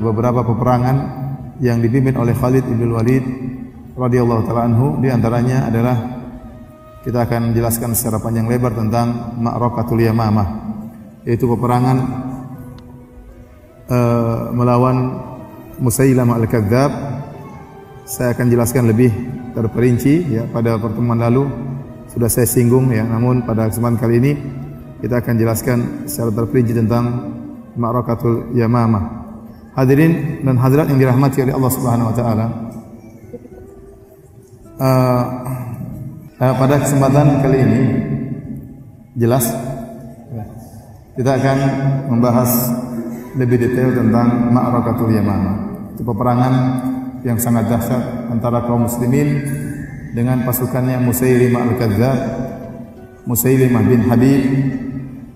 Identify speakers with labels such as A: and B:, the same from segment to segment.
A: beberapa peperangan yang dipimpin oleh Khalid bin Walid radhiyallahu taala anhu. Di antaranya adalah kita akan jelaskan secara panjang lebar tentang Ma'rakatul Yamamah, yaitu peperangan melawan Musailamah al-Kadzdzab. Saya akan jelaskan lebih terperinci ya, pada pertemuan lalu sudah saya singgung ya, namun pada kesempatan kali ini kita akan jelaskan secara terperinci tentang Ma'rakatul Yamamah. Hadirin dan hadirat yang dirahmati oleh Allah Subhanahu wa taala. Pada kesempatan kali ini jelas kita akan membahas lebih detail tentang Ma'rakatul Yamamah. Itu peperangan yang sangat dahsyat antara kaum muslimin dengan pasukannya Musailimah al-Kadzdzab, Musailimah bin Habib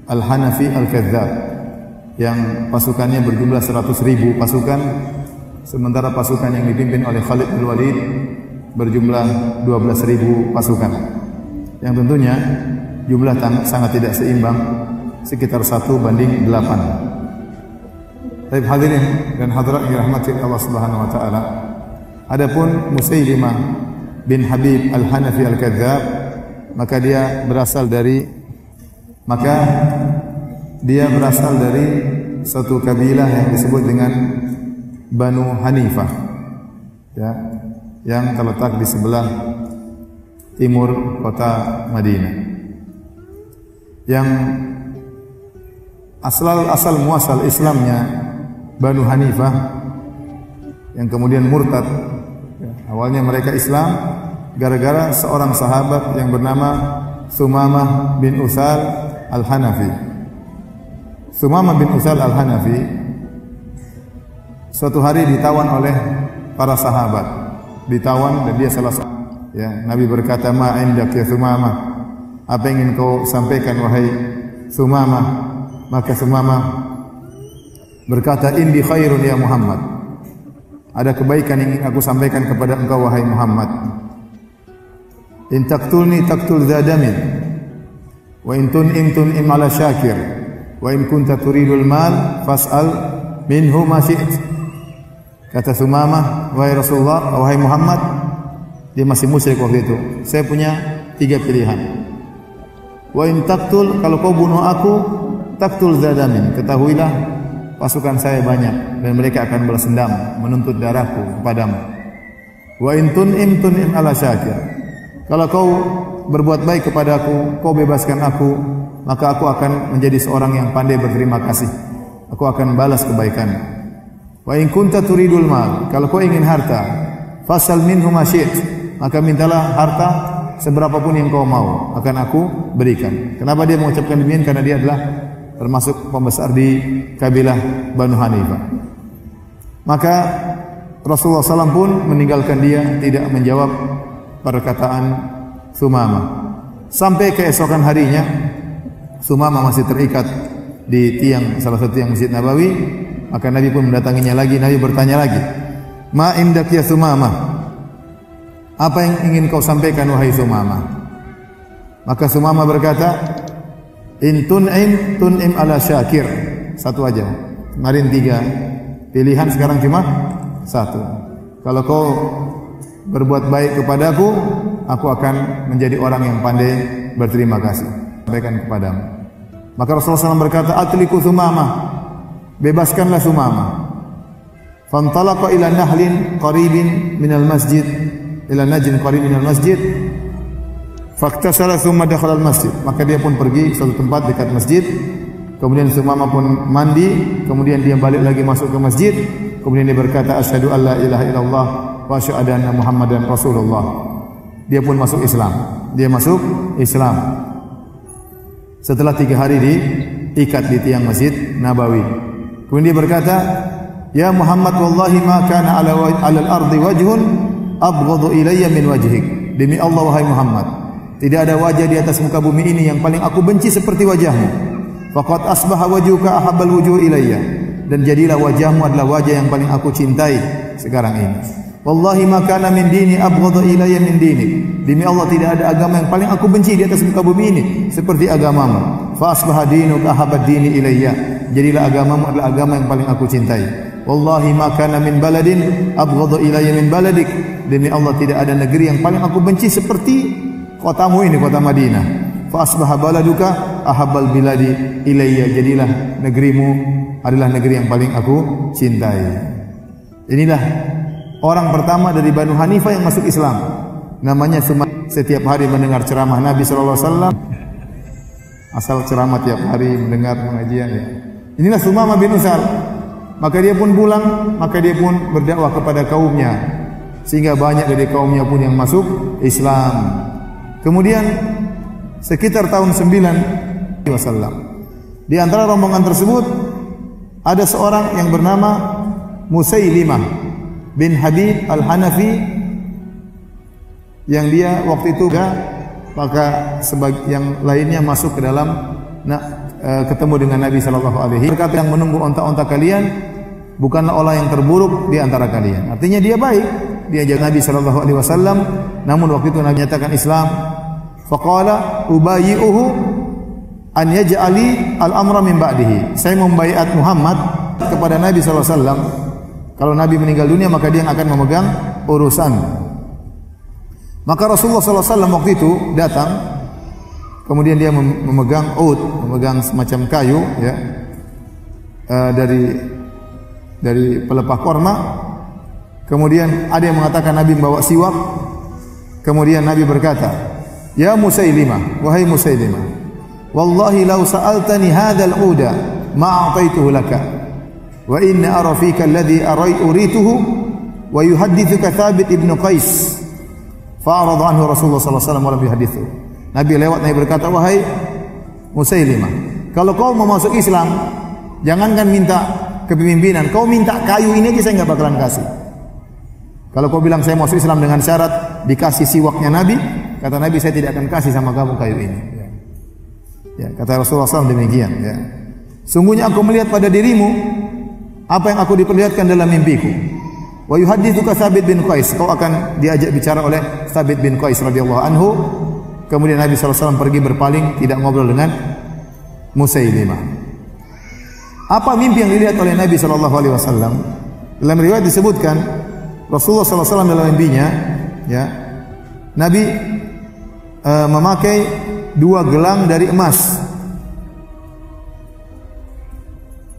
A: al-Hanafi al-Kadzdzab, yang pasukannya berjumlah 100.000 pasukan, sementara pasukan yang dipimpin oleh Khalid bin Walid berjumlah 12.000 pasukan, yang tentunya jumlah sangat tidak seimbang, sekitar 1:8. Baik hadirin dan hadirat yang dirahmati Allah Subhanahu wa taala. Adapun Musailimah bin Habib al-Hanafi al-Kadzdzab, maka dia berasal dari suatu kabilah yang disebut dengan Banu Hanifah ya, yang terletak di sebelah timur kota Madinah. Yang asal muasal Islamnya Banu Hanifah, yang kemudian murtad ya, awalnya mereka Islam gara-gara seorang sahabat yang bernama Sumamah bin Utsal al-Hanafi. Sumamah bin Utsal al-Hanafi suatu hari ditawan oleh para sahabat, ditawan dan dia salah ya. Nabi berkata, "Ma indak ya Sumamah?" Apa yang ingin kau sampaikan wahai Sumamah? Maka Sumamah berkata, "Indi khairun ya Muhammad." Ada kebaikan yang ingin aku sampaikan kepada engkau wahai Muhammad. "In taqtulni taqtul zadamin, wa in tun'im ala syakir, wa in kunta turidul mal fas'al minhu ma syi't." Kata Sumamah, "Wahai Rasulullah, wahai Muhammad," dia masih musyrik waktu itu, "saya punya 3 pilihan. Wa in taqtul, kalau kau bunuh aku, taqtul zadamin, ketahuilah pasukan saya banyak dan mereka akan balas dendam menuntut darahku kepadamu. Wa in tun'im ala syakir, kalau kau berbuat baik kepadaku, kau bebaskan aku, maka aku akan menjadi seorang yang pandai berterima kasih. Aku akan balas kebaikan. Wa in kunta turidul mal, kalau kau ingin harta, fasal minhu ma syi't, maka mintalah harta seberapapun yang kau mau, akan aku berikan." Kenapa dia mengucapkan demikian? Karena dia adalah termasuk pembesar di kabilah Banu Hanifah. Maka Rasulullah SAW pun meninggalkan dia, tidak menjawab perkataan Sumamah. Sampai keesokan harinya, Sumamah masih terikat di tiang salah satu tiang Masjid Nabawi. Maka Nabi pun mendatanginya lagi. Nabi bertanya lagi, "Ma indak ya Sumamah? Apa yang ingin kau sampaikan wahai Sumamah?" Maka Sumamah berkata, "In tun'im ala syakir." Satu aja. Kemarin 3 pilihan, sekarang cuma 1. Kalau kau berbuat baik kepadaku, aku akan menjadi orang yang pandai berterima kasih. Sampaikan kepadamu. Maka Rasulullah SAW berkata, "Atliku Sumamah." Bebaskanlah Sumamah. Fantalaqa ila nahlin qaribin minal masjid, ila najin qarib minal masjid. Faktasala thumma dakhala al-masjid. Maka dia pun pergi suatu tempat dekat masjid. Kemudian Sumamah pun mandi, kemudian dia balik lagi masuk ke masjid. Kemudian dia berkata, "Asyhadu an la ilaha illallah wa asyhadu anna Muhammadan Rasulullah." Dia pun masuk Islam. Setelah 3 hari diikat di tiang Masjid Nabawi. Kemudian dia berkata, "Ya Muhammad, wallahi ma kana 'alal ardi wajhun abghadu ilayya min wajhik." Demi Allah wahai Muhammad, tidak ada wajah di atas muka bumi ini yang paling aku benci seperti wajahmu. Faqad asbaha wajhuka ahabbal wujuh ilayya, dan jadilah wajahmu adalah wajah yang paling aku cintai sekarang ini. Wallahi ma kana min dini abghadu ilayya min dini. Demi Allah tidak ada agama yang paling aku benci di atas muka bumi ini seperti agamamu. Fa asbaha dinuka ahabbad dini ilayya. jadilah agamamu adalah agama yang paling aku cintai. Wallahi ma kana min baladin abghadha ilayya min baladik. Demi Allah tidak ada negeri yang paling aku benci seperti kotamu ini, kota Madinah. Fa asbaha baladuka ahabbal biladi ilayya. Jadilah negerimu adalah negeri yang paling aku cintai. Inilah orang pertama dari Banu Hanifah yang masuk Islam. Namanya Sumamah. Setiap hari mendengar ceramah Nabi sallallahu alaihi wasallam. Asal ceramah tiap hari mendengar pengajian ya. Inilah Sumamah bin Utsal. Maka dia pun pulang, maka dia pun berdakwah kepada kaumnya. Sehingga banyak dari kaumnya pun yang masuk Islam. Kemudian sekitar tahun 9 wasallam. Di antara rombongan tersebut ada seorang yang bernama Musailimah bin Habib Al-Hanafi, yang dia waktu itu maka yang lainnya masuk ke dalam ketemu dengan Nabi sallallahu alaihi wasallam. Berkata, yang menunggu onta-onta kalian bukanlah orang yang terburuk di antara kalian. Artinya dia baik, dia ajak Nabi sallallahu alaihi wasallam, namun waktu itu Nabi nyatakan Islam. Faqala ubayyi'uhu an yaj'ali al-amra min ba'dihi. Saya membaiat Muhammad kepada Nabi sallallahu alaihi wasallam. Kalau Nabi meninggal dunia maka dia yang akan memegang urusan. Maka Rasulullah sallallahu alaihi wasallam waktu itu datang, kemudian dia memegang memegang semacam kayu ya, dari pelepah korma. Kemudian ada yang mengatakan Nabi membawa siwak. Kemudian Nabi berkata, "Ya Musailimah, wahai Musailimah, wallahi law sa'altani hadzal uda ma a'taituhu laka. Wa inna ara fika alladhi urituhu wa yuhaddithuka Thabit ibn Qais." Fa'arada anhu Rasulullah sallallahu alaihi wasallam wa lam yuhaddithu. Nabi lewat, Nabi berkata, "Wahai Musailimah, kalau kau mau masuk Islam, jangankan minta kepemimpinan, kau minta kayu ini aja saya enggak bakalan kasih. Kalau kau bilang saya masuk Islam dengan syarat dikasih siwaknya Nabi, kata Nabi, saya tidak akan kasih sama kamu kayu ini." Ya, kata Rasulullah SAW demikian. Ya. Sungguhnya aku melihat pada dirimu apa yang aku diperlihatkan dalam mimpiku. Wa yuhaddithuka Thabit bin Qais, kau akan diajak bicara oleh Thabit bin Qais radhiyallahu anhu. Kemudian Nabi SAW pergi berpaling, tidak ngobrol dengan Musailimah. Apa mimpi yang dilihat oleh Nabi SAW? Dalam riwayat disebutkan Rasulullah SAW dalam mimpinya, ya, Nabi memakai 2 gelang dari emas.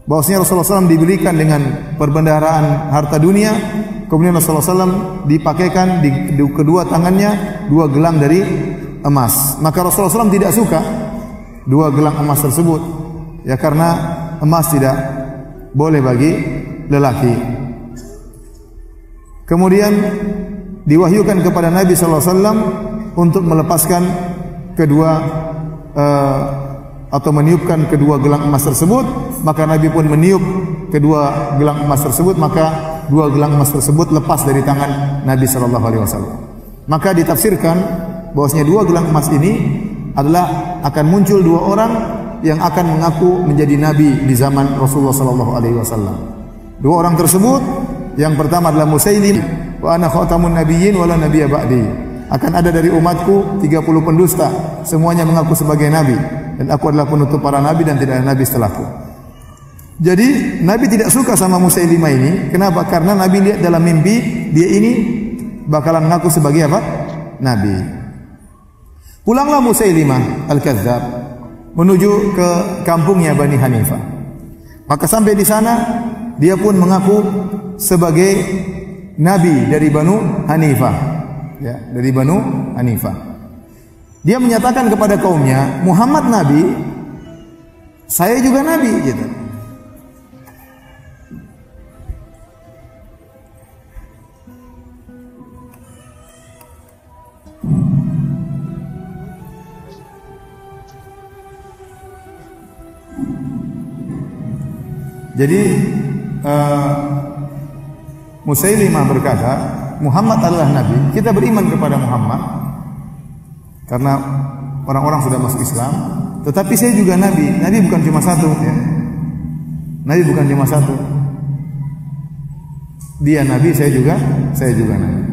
A: Bahwasanya Rasulullah SAW diberikan dengan perbendaharaan harta dunia. Kemudian Rasulullah SAW dipakaikan di kedua tangannya 2 gelang dari emas. Maka Rasulullah SAW tidak suka 2 gelang emas tersebut, ya, karena emas tidak boleh bagi lelaki. Kemudian diwahyukan kepada Nabi SAW untuk melepaskan kedua atau meniupkan kedua gelang emas tersebut. Maka Nabi pun meniup kedua gelang emas tersebut, maka 2 gelang emas tersebut lepas dari tangan Nabi sallallahu alaihi wasallam. Maka ditafsirkan bahwasanya 2 gelang emas ini adalah akan muncul 2 orang yang akan mengaku menjadi nabi di zaman Rasulullah sallallahu alaihi wasallam. 2 orang tersebut, yang pertama adalah Musailim, wa ana khatamun nabiyyin wa la nabiyya ba'di. Akan ada dari umatku 30 pendusta, semuanya mengaku sebagai nabi, dan aku adalah penutup para nabi dan tidak ada nabi setelahku. Jadi Nabi tidak suka sama Musailimah ini. Kenapa? Karena Nabi lihat dalam mimpi dia ini bakalan mengaku sebagai apa? Nabi. Pulanglah Musailimah Al-Kadzdzab menuju ke kampungnya Bani Hanifah. Maka sampai di sana dia pun mengaku sebagai nabi dari Banu Hanifah. Ya, dari Banu Hanifah. Dia menyatakan kepada kaumnya, Muhammad nabi, saya juga nabi, gitu. Jadi Musailimah berkata, Muhammad adalah nabi, kita beriman kepada Muhammad karena orang-orang sudah masuk Islam, tetapi saya juga nabi. Nabi bukan cuma satu, ya. Nabi bukan cuma satu. Dia nabi, saya juga nabi.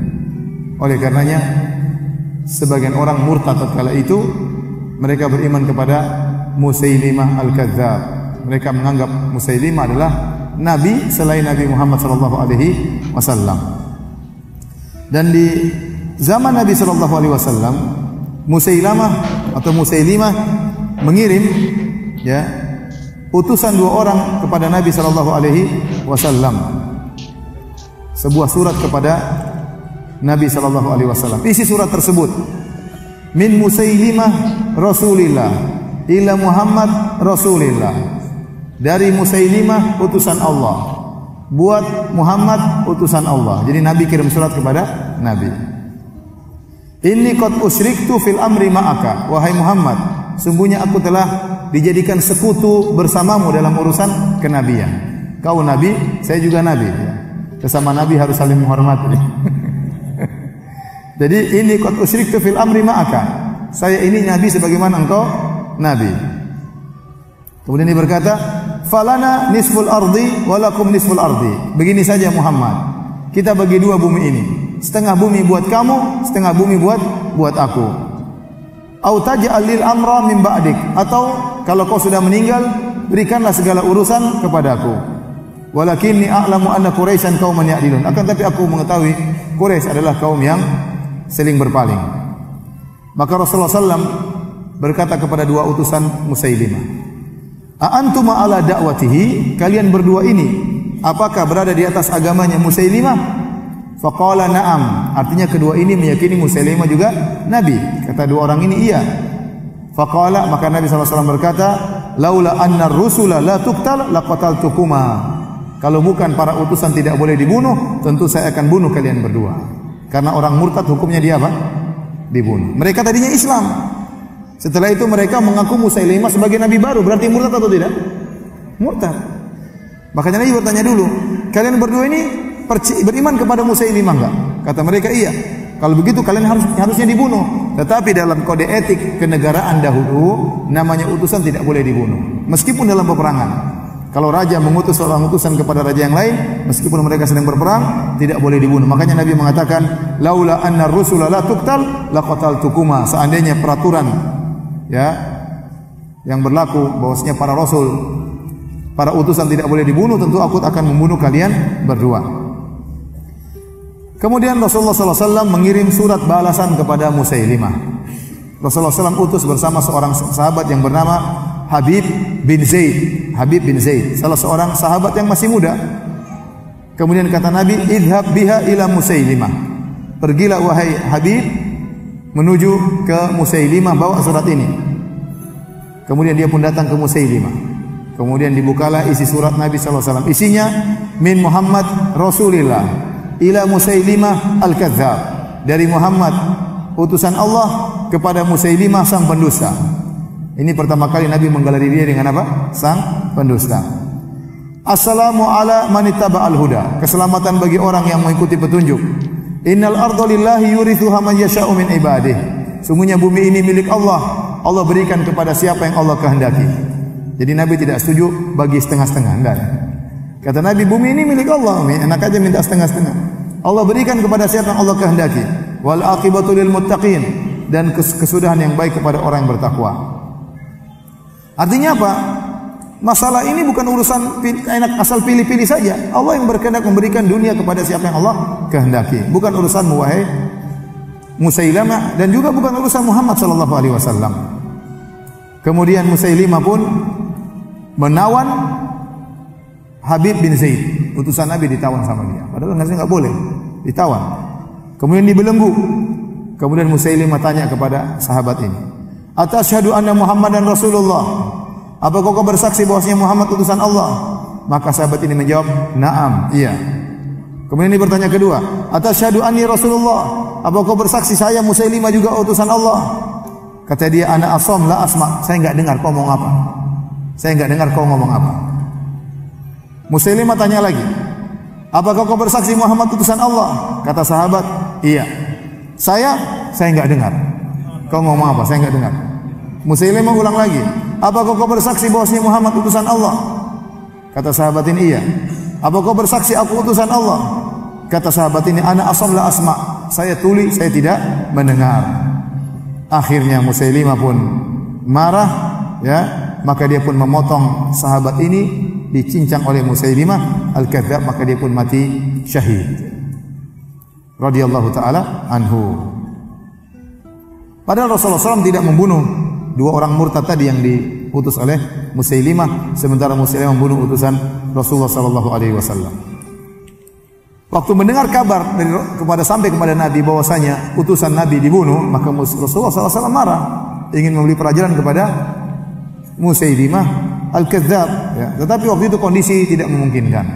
A: Oleh karenanya sebagian orang murtad tatkala itu mereka beriman kepada Musailimah Al-Kadzdzab. Mereka menganggap Musailimah adalah nabi selain Nabi Muhammad sallallahu alaihi wasallam. Dan di zaman Nabi sallallahu alaihi wasallam, Musailimah mengirim ya utusan 2 orang kepada Nabi sallallahu alaihi wasallam. Sebuah surat kepada Nabi sallallahu alaihi wasallam. Isi surat tersebut, min Musailimah Rasulillah ila Muhammad Rasulillah. Dari Musailimah utusan Allah buat Muhammad utusan Allah. Jadi Nabi kirim surat kepada Nabi. Inni qad usyriktu fil amri ma'aka, wahai Muhammad, sungguhnya aku telah dijadikan sekutu bersamamu dalam urusan kenabian. Kau nabi, saya juga nabi. Sesama nabi harus saling menghormati. Jadi ini qad usyriktu fil amri ma'aka. Saya ini nabi sebagaimana engkau nabi. Kemudian dia berkata, falana nisful ardi walakum nisful ardi. Begini saja Muhammad, kita bagi 2 bumi ini. Setengah bumi buat kamu, setengah bumi buat aku. Au taj'al lil amra min ba'dik, atau kalau kau sudah meninggal, berikanlah segala urusan kepadaku. Walakinni a'lamu anna Quraisyan qauman ya'dilun. Akan tapi aku mengetahui Quraisy adalah kaum yang saling berpaling. Maka Rasulullah SAW berkata kepada 2 utusan Musailimah, "A'antuma ala da'watihi?" Kalian berdua ini apakah berada di atas agamanya Musailimah? Faqala na'am. Artinya kedua ini meyakini Musailimah juga nabi. Kata 2 orang ini iya. Faqala, maka Nabi SAW berkata, laula anna rusula la tuqtal laqataltukuma. Kalau bukan para utusan tidak boleh dibunuh, tentu saya akan bunuh kalian berdua. Karena orang murtad hukumnya dia apa? Dibunuh. Mereka tadinya Islam. Setelah itu mereka mengaku Musailimah sebagai nabi baru. Berarti murtad atau tidak? Murtad. Makanya Nabi bertanya dulu, kalian berdua ini beriman kepada Musailimah enggak? Kata mereka iya. Kalau begitu kalian harusnya dibunuh. Tetapi dalam kode etik kenegaraan dahulu, namanya utusan tidak boleh dibunuh. Meskipun dalam peperangan. Kalau raja mengutus seorang utusan kepada raja yang lain, meskipun mereka sedang berperang, tidak boleh dibunuh. Makanya Nabi mengatakan, laula anna rusula la tuqtal laqataltukuma. Seandainya peraturan ya yang berlaku bahwasanya para rasul, para utusan tidak boleh dibunuh, tentu aku akan membunuh kalian berdua. Kemudian Rasulullah SAW mengirim surat balasan kepada Musailimah. Rasulullah SAW utus bersama seorang sahabat yang bernama Habib bin Zaid. Habib bin Zaid, salah seorang sahabat yang masih muda. Kemudian kata Nabi, idhab biha ila Musailimah. Pergilah wahai Habib menuju ke Musailimah, bawa surat ini. Kemudian dia pun datang ke Musailimah. Kemudian dibukalah isi surat Nabi SAW. Isinya, min Muhammad Rasulillah ila Musailimah al-Kadzdzab. Dari Muhammad utusan Allah kepada Musailimah sang pendusta. Ini pertama kali Nabi menggelari dia dengan apa? Sang pendusta. Assalamu ala man ittaba'al huda. Keselamatan bagi orang yang mengikuti petunjuk. Innal arda lillahi yurithuha man yasha'u min ibadih. Sungguhnya bumi ini milik Allah. Allah berikan kepada siapa yang Allah kehendaki. Jadi Nabi tidak setuju bagi setengah-setengah, enggak. Kata Nabi, bumi ini milik Allah, enak aja minta setengah-setengah. Allah berikan kepada siapa yang Allah kehendaki. Wal aqibatu lil muttaqin, dan kesudahan yang baik kepada orang yang bertakwa. Artinya apa? Masalah ini bukan urusan enak asal pilih-pilih saja. Allah yang berkehendak memberikan dunia kepada siapa yang Allah kehendaki. Bukan urusan wahai Musailimah, dan juga bukan urusan Muhammad sallallahu alaihi wasallam. Kemudian Musailimah pun menawan Habib bin Zaid, utusan Nabi ditawan sama dia. Padahal nggak boleh, ditawan. Kemudian dibelenggu. Kemudian Musailimah tanya kepada sahabat ini, "Atasyhadu anna Muhammadan Rasulullah?" Apakah kau bersaksi bahwasanya Muhammad utusan Allah? Maka sahabat ini menjawab, "Na'am, iya." Kemudian ini bertanya kedua, "Atasyhadu anni Rasulullah?" Apakah kau bersaksi saya Musailimah juga utusan Allah? Kata dia, "Ana asam la asma." Saya enggak dengar kau ngomong apa. Saya enggak dengar kau ngomong apa. Musailimah tanya lagi, "Apakah kau bersaksi Muhammad utusan Allah?" Kata sahabat, "Iya." Saya enggak dengar. Kau ngomong apa? Saya enggak dengar. Musailimah ulang lagi, "Apakah kau bersaksi bahwasanya Muhammad utusan Allah?" Kata sahabat ini, "Iya." "Apakah kau bersaksi aku utusan Allah?" Kata sahabat ini, "Ana asam la asma." Saya tuli, saya tidak mendengar. Akhirnya Musailimah pun marah, ya, maka dia pun memotong sahabat ini, dicincang oleh Musailimah Al-Kadzdzab, maka dia pun mati syahid radhiyallahu taala anhu. Padahal Rasulullah SAW tidak membunuh dua orang murtad tadi yang diutus oleh Musailimah, sementara Musailimah membunuh utusan Rasulullah SAW. Waktu mendengar kabar sampai kepada Nabi bahwasanya utusan Nabi dibunuh, maka Rasulullah SAW marah, ingin memberi pelajaran kepada Musailimah Al-Kadzdzab. Ya. Tetapi waktu itu kondisi tidak memungkinkan.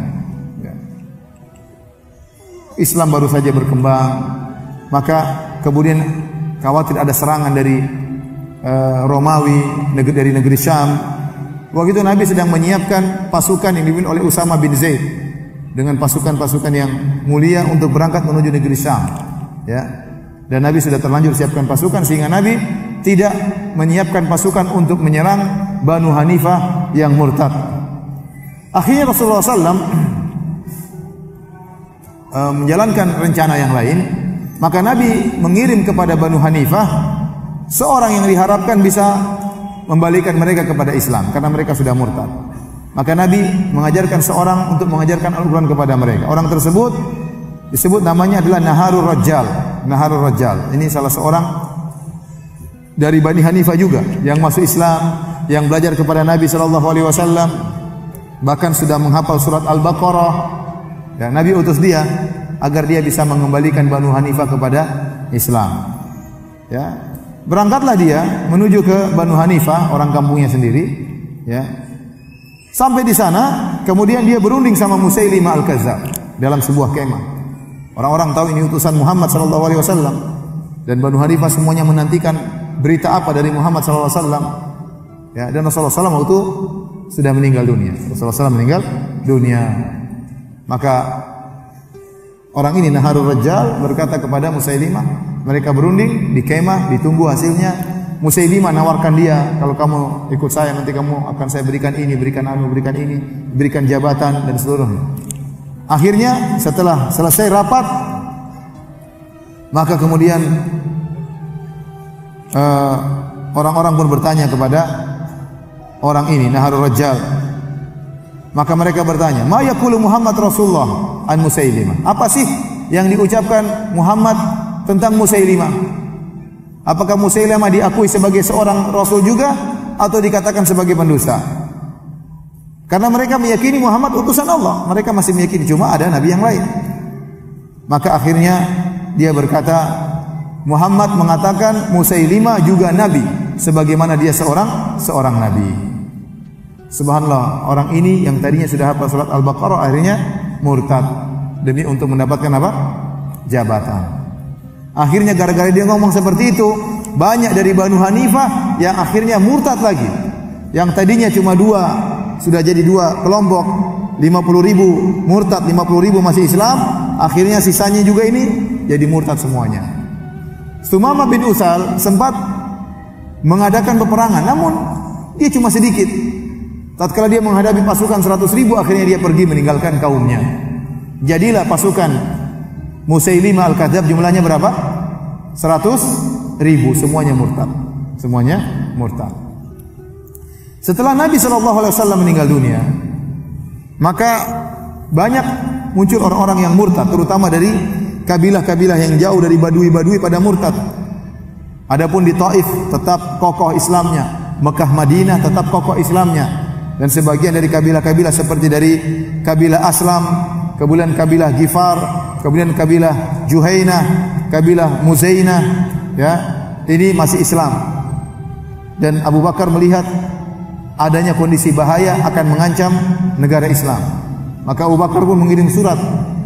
A: Islam baru saja berkembang, maka kemudian khawatir ada serangan dari Romawi dari negeri Syam. Waktu itu Nabi sedang menyiapkan pasukan yang dipimpin oleh Usama bin Zaid dengan pasukan-pasukan yang mulia untuk berangkat menuju negeri Syam. Ya. Dan Nabi sudah terlanjur siapkan pasukan sehingga Nabi tidak menyiapkan pasukan untuk menyerang Banu Hanifah yang murtad. Akhirnya Rasulullah SAW menjalankan rencana yang lain, maka Nabi mengirim kepada Banu Hanifah seorang yang diharapkan bisa membalikan mereka kepada Islam karena mereka sudah murtad. Maka Nabi mengajarkan seorang untuk mengajarkan Al-Quran kepada mereka. Orang tersebut disebut namanya adalah Naharur Rajjal. Naharur Rajjal ini salah seorang dari Bani Hanifah juga yang masuk Islam, yang belajar kepada Nabi SAW, bahkan sudah menghafal surat Al-Baqarah. Ya, Nabi utus dia agar dia bisa mengembalikan Banu Hanifah kepada Islam. Ya, berangkatlah dia menuju ke Banu Hanifah, orang kampungnya sendiri. Ya, sampai di sana, kemudian dia berunding sama Musailimah Al-Kadzdzab dalam sebuah kemah. Orang-orang tahu ini utusan Muhammad SAW, dan Banu Hanifah semuanya menantikan berita apa dari Muhammad SAW. Ya, dan Rasulullah SAW itu sudah meninggal dunia. Rasulullah SAW meninggal dunia. Maka orang ini Naharur Rajjal berkata kepada Musailimah, mereka berunding di kemah, ditunggu hasilnya. Musailimah nawarkan dia, kalau kamu ikut saya nanti kamu akan saya berikan ini, berikan anu, berikan ini, berikan jabatan dan seluruhnya. Akhirnya setelah selesai rapat, maka kemudian orang-orang pun bertanya kepada orang ini Naharur Rajjal. Maka mereka bertanya, "Ma yaqulu Muhammad Rasulullah an Musailimah?" Apa sih yang diucapkan Muhammad tentang Musailimah? Apakah Musailimah diakui sebagai seorang rasul juga atau dikatakan sebagai pendusta? Karena mereka meyakini Muhammad utusan Allah, mereka masih meyakini cuma ada nabi yang lain. Maka akhirnya dia berkata, Muhammad mengatakan Musailimah juga nabi sebagaimana dia seorang nabi. Subhanallah, orang ini yang tadinya sudah hafal surat Al-Baqarah akhirnya murtad demi untuk mendapatkan apa? Jabatan. Akhirnya gara-gara dia ngomong seperti itu, banyak dari Banu Hanifah yang akhirnya murtad lagi. Yang tadinya cuma dua, sudah jadi dua kelompok, 50.000 murtad, 50.000 masih Islam. Akhirnya sisanya juga ini jadi murtad semuanya. Sumamah bin Utsal sempat mengadakan peperangan, namun dia cuma sedikit. Tatkala dia menghadapi pasukan 100.000, akhirnya dia pergi meninggalkan kaumnya. Jadilah pasukan Musailimah Al-Kadzdzab jumlahnya berapa? 100.000, semuanya murtad. Semuanya murtad. Setelah Nabi SAW meninggal dunia, maka banyak muncul orang-orang yang murtad, terutama dari kabilah-kabilah yang jauh dari Badui-Badui pada murtad. Adapun di Taif tetap kokoh Islamnya, Mekah Madinah tetap kokoh Islamnya. Dan sebagian dari kabilah-kabilah seperti dari kabilah Aslam, kemudian kabilah Ghifar, kemudian kabilah Juhainah, kabilah Muzainah, ya, ini masih Islam. Dan Abu Bakar melihat adanya kondisi bahaya akan mengancam negara Islam. Maka Abu Bakar pun mengirim surat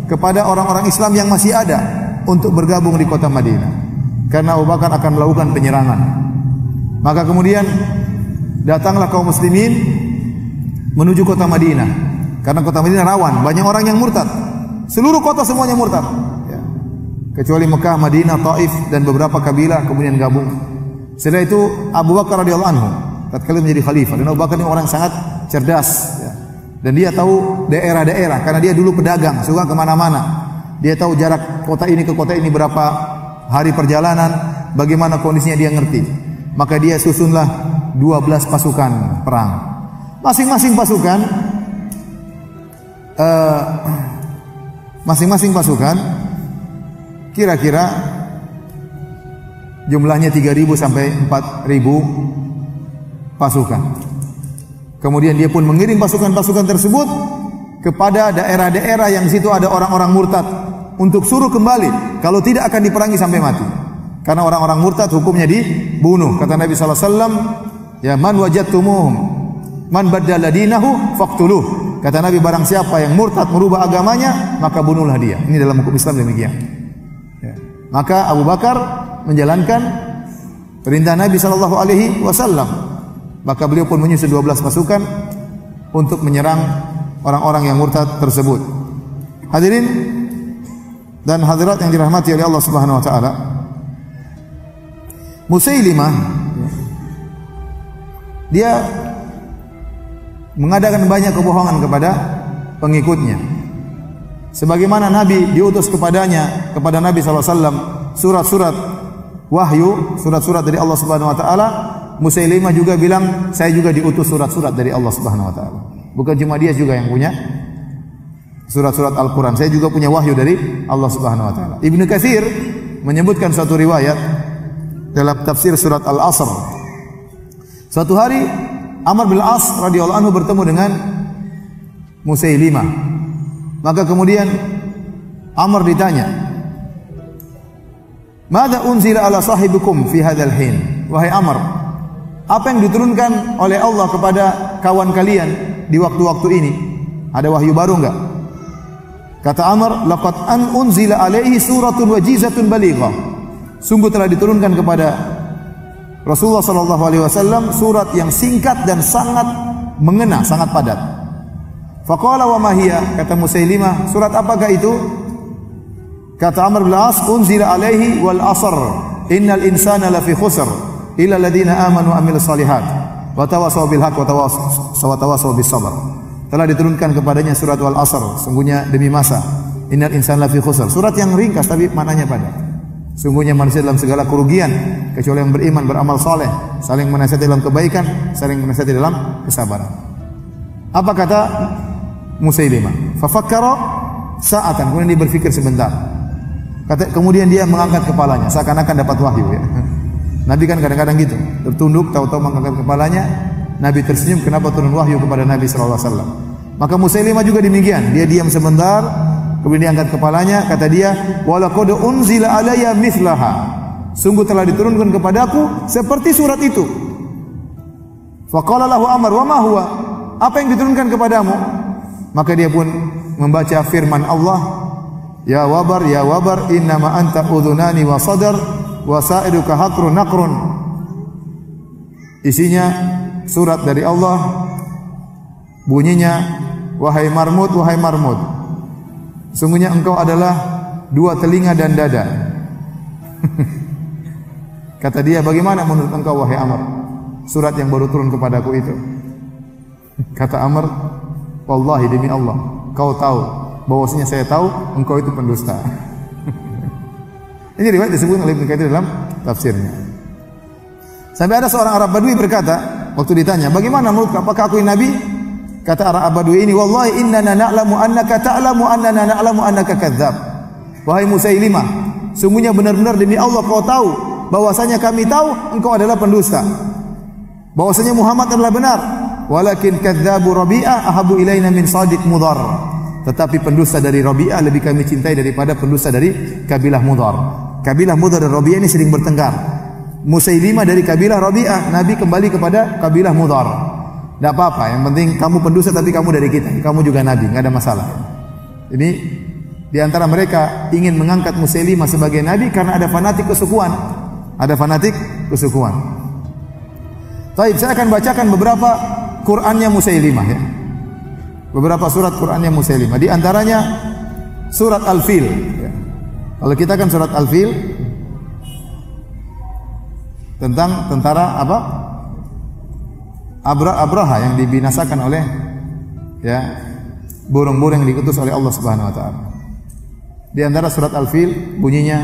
A: kepada orang-orang Islam yang masih ada untuk bergabung di kota Madinah, karena Abu Bakar akan melakukan penyerangan. Maka kemudian datanglah kaum muslimin menuju kota Madinah, karena kota Madinah rawan, banyak orang yang murtad. Seluruh kota semuanya murtad, ya. Kecuali Mekah, Madinah, Taif dan beberapa kabilah kemudian gabung. Setelah itu Abu Bakar radhiyallahu anhu tatkala menjadi khalifah, dan Abu Bakar ini orang sangat cerdas, ya. Dan dia tahu daerah-daerah karena dia dulu pedagang, suka kemana-mana. Dia tahu jarak kota ini ke kota ini berapa hari perjalanan, bagaimana kondisinya dia ngerti. Maka dia susunlah 12 pasukan perang. Masing-masing pasukan kira-kira jumlahnya 3.000 sampai 4.000 pasukan. Kemudian dia pun mengirim pasukan-pasukan tersebut kepada daerah-daerah yang situ ada orang-orang murtad untuk suruh kembali, kalau tidak akan diperangi sampai mati. Karena orang-orang murtad hukumnya dibunuh. Kata Nabi sallallahu alaihi wasallam, ya man wajadtumuhum man baddala dinahu faqtuluh. Kata Nabi, barang siapa yang murtad merubah agamanya, maka bunuhlah dia. Ini dalam hukum Islam demikian. Ya. Maka Abu Bakar menjalankan perintah Nabi sallallahu alaihi wasallam. Maka beliau pun menyusun 12 pasukan untuk menyerang orang-orang yang murtad tersebut. Hadirin dan hadirat yang dirahmati oleh Allah Subhanahu wa taala, Musailimah dia mengadakan banyak kebohongan kepada pengikutnya. Sebagaimana Nabi diutus kepada Nabi sallallahu alaihi wasallam surat-surat wahyu, surat-surat dari Allah Subhanahu wa taala, Musailimah juga bilang, saya juga diutus surat-surat dari Allah Subhanahu wa taala. Bukan cuma dia juga yang punya surat-surat Al-Quran, saya juga punya wahyu dari Allah Subhanahu wa taala. Ibnu Katsir menyebutkan suatu riwayat dalam tafsir surat Al-Asr. Suatu hari Amr bin As radhiyallahu anhu bertemu dengan Musailimah. Maka kemudian Amr ditanya, "Madza unzila ala sahibikum fi hadzal hin?" Wahai Amr, apa yang diturunkan oleh Allah kepada kawan kalian di waktu-waktu ini? Ada wahyu baru enggak? Kata Amr, "Laqad unzila alaihi suratun wajizatun balighah." Sungguh telah diturunkan kepada Rasulullah sallallahu alaihi wasallam surat yang singkat dan sangat mengena, sangat padat. Faqala wa ma hiya? Kata Musailimah, surat apakah itu? Kata Amr bin As, "Unzila alaihi wal asr, innal insana lafi khusr, illa alladziina aamanu wa amilus shalihat, wa tawassaw bil haqq wa tawassaw bis sabr." Telah diturunkan kepadanya surat wal asr, sungguhnya demi masa, innal insana lafi khusr. Surat yang ringkas tapi maknanya padat. Sungguhnya manusia dalam segala kerugian kecuali yang beriman, beramal saleh, saling menasihati dalam kebaikan, saling menasihati dalam kesabaran. Apa kata Musailimah? Fafakkara sa'atan, kemudian dia berfikir sebentar. Kemudian dia mengangkat kepalanya, seakan-akan dapat wahyu ya. Nabi kan kadang-kadang gitu, tertunduk, tahu-tahu mengangkat kepalanya. Nabi tersenyum, kenapa turun wahyu kepada Nabi sallallahu alaihi wasallam. Maka Musailimah juga demikian, dia diam sebentar, kemudian dia angkat kepalanya, kata dia, "Walaqad unzila alayya mithlaha." Sungguh telah diturunkan kepadaku seperti surat itu. Faqala lahu Amr, "Wa ma huwa?" Apa yang diturunkan kepadamu? Maka dia pun membaca firman Allah, "Ya wabar, ya wabar, innama anta udhunani wa sadar, wa sa'iduka hakrun nakrun." Isinya surat dari Allah, bunyinya, "Wahai marmut, wahai marmut, sungguhnya engkau adalah dua telinga dan dada." Kata dia, "Bagaimana menurut engkau wahai Amr, surat yang baru turun kepadaku itu?" Kata Amr, "Wallahi demi Allah, kau tahu bahwasanya saya tahu engkau itu pendusta." Ini riwayat disebut oleh Ibnu Katsir dalam tafsirnya. Sampai ada seorang Arab Badui berkata, waktu ditanya, "Bagaimana menurut apakah aku ini nabi?" Kata Arab Badui ini, "Wallahi innana na'lamu annaka ta'lamu annana na'lamu annaka kadzdzab." Wahai Musailimah, sungguhnya benar-benar demi Allah kau tahu bahwasanya kami tahu engkau adalah pendusta. Bahwasanya Muhammad adalah benar. Walakin kadzdzabu Rabi'ah ahabu ilaina min Shadiq Mudhar. Tetapi pendusta dari Rabi'ah lebih kami cintai daripada pendusta dari kabilah Mudhar. Kabilah Mudhar dan Rabi'ah ini sering bertengkar. Musailimah dari kabilah Rabi'ah, Nabi kembali kepada kabilah Mudhar. Tidak apa-apa, yang penting kamu pendusta tapi kamu dari kita, kamu juga Nabi, nggak ada masalah. Ini di antara mereka ingin mengangkat Musailimah sebagai Nabi karena ada fanatik kesukuan. Ada fanatik kesukuan. Baik, saya akan bacakan beberapa Qur'annya Musailimah ya. Beberapa surat Qur'annya Musailimah. Di antaranya surat Al-Fil ya. Kalau kita kan surat Al-Fil tentang tentara apa? Abraha yang dibinasakan oleh ya burung-burung yang diutus oleh Allah Subhanahu wa taala. Di antara surat Al-Fil bunyinya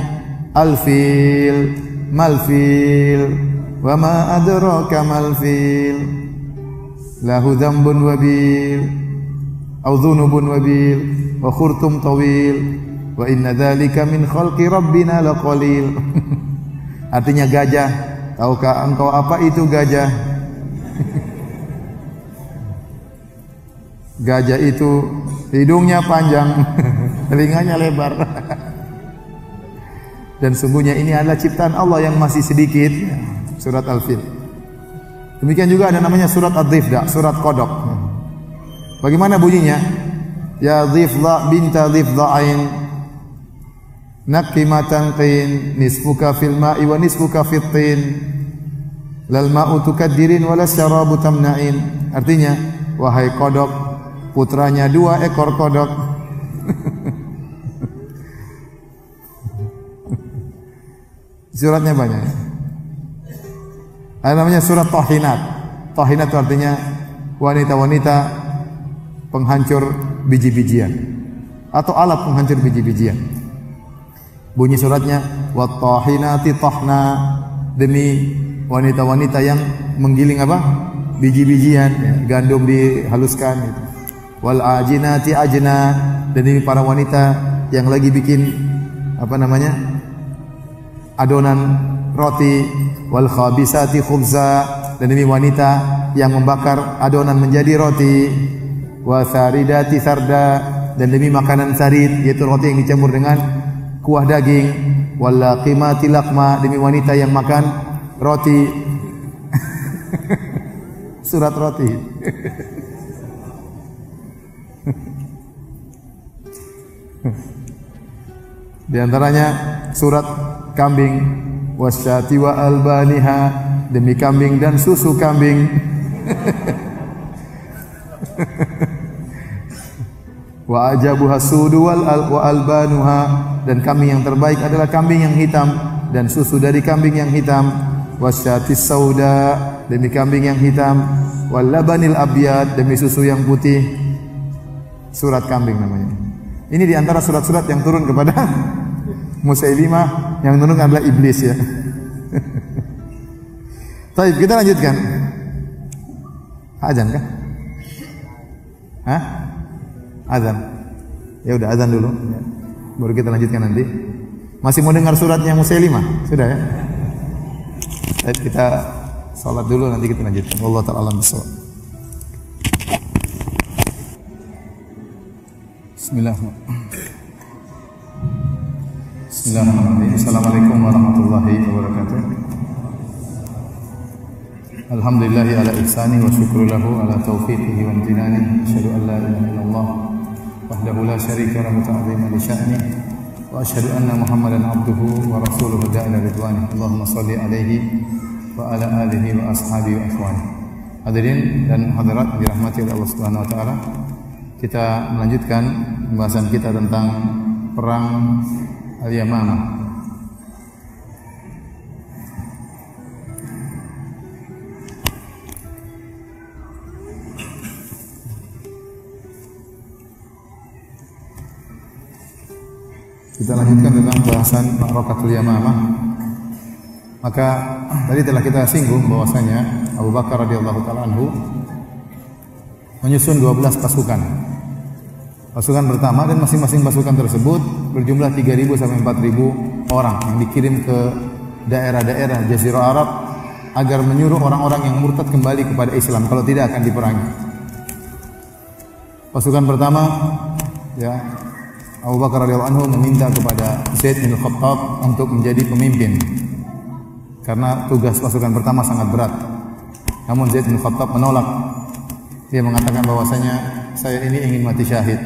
A: Al-Fil, Mal-Fil, wa ma adraka mal fil lahu dzambun wabil au dzunubun wabil wa khurtum tawil wa inna dzalika min khalqi rabbina laqalil. Artinya gajah. Tahukah engkau apa itu gajah? Gajah itu hidungnya panjang, telinganya lebar. Dan sungguhnya ini adalah ciptaan Allah yang masih sedikit. Surat Al-Fil. Demikian juga ada namanya surat Ad-Dhifda, surat kodok. Bagaimana bunyinya? Ya dhifdha binta dhifdha'ain nakimatan qin nisfuka fil ma'i wa nisfuka fit tin lal ma'u tukaddirin wala syarabu tamna'in. Artinya, wahai kodok, putranya 2 ekor kodok. Suratnya banyak. Ada namanya surat Tahinat. Tahinat itu artinya wanita-wanita penghancur biji-bijian atau alat penghancur biji-bijian. Bunyi suratnya wat-tahinati tahna, demi wanita-wanita yang menggiling apa? Biji-bijian, ya, gandum dihaluskan gitu. Wal ajinati ajna, dan demi para wanita yang lagi bikin apa namanya? Adonan roti. Wal khabisati khubza, dan demi wanita yang membakar adonan menjadi roti. Wa saridati sarda, dan demi makanan sarid, yaitu roti yang dicampur dengan kuah daging. Wal laqimati laqma, demi wanita yang makan roti. Surat roti. Di antaranya surat kambing. Wasyati wa albaniha, demi kambing dan susu kambing. Wa ajabuha sudu wa albanuha, dan kambing yang terbaik adalah kambing yang hitam dan susu dari kambing yang hitam. Wasyati sauda, demi kambing yang hitam. Wal labanil abyad, demi susu yang putih. Surat kambing namanya. Ini di antara surat-surat yang turun kepada Musailimah, yang menurut adalah iblis, ya. Baik, kita lanjutkan. Azan kah? Hah? Azan. Ya udah, azan dulu. Baru kita lanjutkan nanti. Masih mau dengar suratnya Musailimah? Sudah, ya? Baik, kita salat dulu, nanti kita lanjutkan. Wallahu ta'ala alam bissawab. Bismillahirrahmanirrahim. Bismillahirrahmanirrahim. Assalamualaikum warahmatullahi wabarakatuh. Alhamdulillahi ala ihsani wa syukru lahu ala taufiqihi wa imtinani. Asyhadu an la ilaha illallah wahdahu la syarika lahu ta'ziman li sya'ni wa asyhadu anna Muhammadan abduhu wa rasuluhu da'ila ridwani. Allahumma shalli alaihi wa ala alihi wa ashabihi wa ikhwani. Hadirin dan hadirat dirahmati oleh Allah Subhanahu wa taala. Kita melanjutkan pembahasan kita tentang perang Al-Yamamah. Kita lanjutkan tentang bahasan Ma'rakatul Yamamah. Maka tadi telah kita singgung bahwasanya Abu Bakar radhiyallahu taala anhu menyusun 12 pasukan. Pasukan pertama, dan masing-masing pasukan tersebut berjumlah 3.000 sampai 4.000 orang yang dikirim ke daerah-daerah Jazirah Arab agar menyuruh orang-orang yang murtad kembali kepada Islam, kalau tidak akan diperangi. Pasukan pertama, ya, Abu Bakar radhiyallahu anhu meminta kepada Zaid bin Khattab untuk menjadi pemimpin karena tugas pasukan pertama sangat berat. Namun Zaid bin Khattab menolak. Dia mengatakan bahwasanya saya ini ingin mati syahid,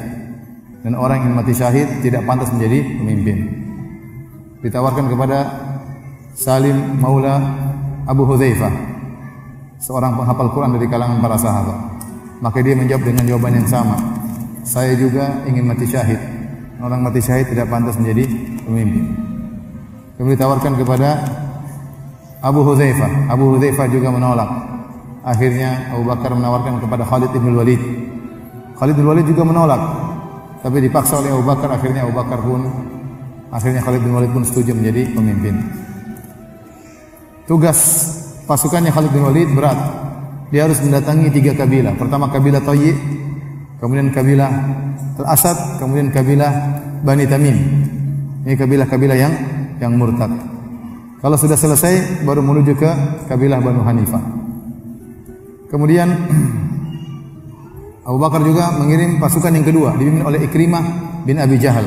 A: dan orang yang mati syahid tidak pantas menjadi pemimpin. Ditawarkan kepada Salim Maula Abu Hudzaifah, seorang penghafal Quran dari kalangan para sahabat. Maka dia menjawab dengan jawaban yang sama, saya juga ingin mati syahid. Orang mati syahid tidak pantas menjadi pemimpin. Kemudian ditawarkan kepada Abu Hudzaifah. Abu Hudzaifah juga menolak. Akhirnya Abu Bakar menawarkan kepada Khalid bin Walid. Khalid bin Walid juga menolak, tapi dipaksa oleh Abu Bakar. Akhirnya Khalid bin Walid pun setuju menjadi pemimpin. Tugas pasukannya Khalid bin Walid berat. Dia harus mendatangi 3 kabilah. Pertama kabilah Tayy, kemudian kabilah Al-Asad, kemudian kabilah Bani Tamim. Ini kabilah-kabilah yang murtad. Kalau sudah selesai baru menuju ke kabilah Banu Hanifah. Kemudian Abu Bakar juga mengirim pasukan yang kedua dipimpin oleh Ikrimah bin Abi Jahal.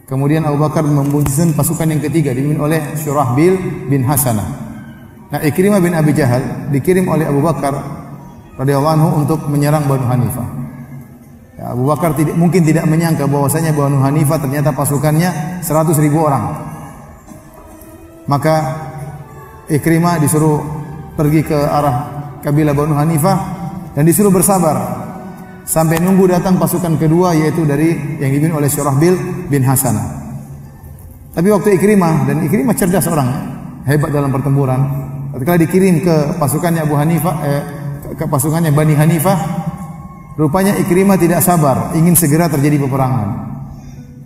A: Kemudian Abu Bakar menyusun pasukan yang ketiga dipimpin oleh Syurahbil bin Hasanah. Nah, Ikrimah bin Abi Jahal dikirim oleh Abu Bakar radhiyallahu anhu untuk menyerang Banu Hanifah. Ya, Abu Bakar mungkin tidak menyangka bahwasanya Banu Hanifah ternyata pasukannya 100.000 orang. Maka Ikrimah disuruh pergi ke arah kabilah Banu Hanifah dan disuruh bersabar sampai nunggu datang pasukan kedua, yaitu dari yang dipimpin oleh Syurahbil bin Hasanah. Tapi waktu Ikrimah, dan Ikrimah cerdas orang, hebat dalam pertempuran. Ketika dikirim ke pasukannya Abu Hanifah, ke pasukannya Bani Hanifah, rupanya Ikrimah tidak sabar, ingin segera terjadi peperangan.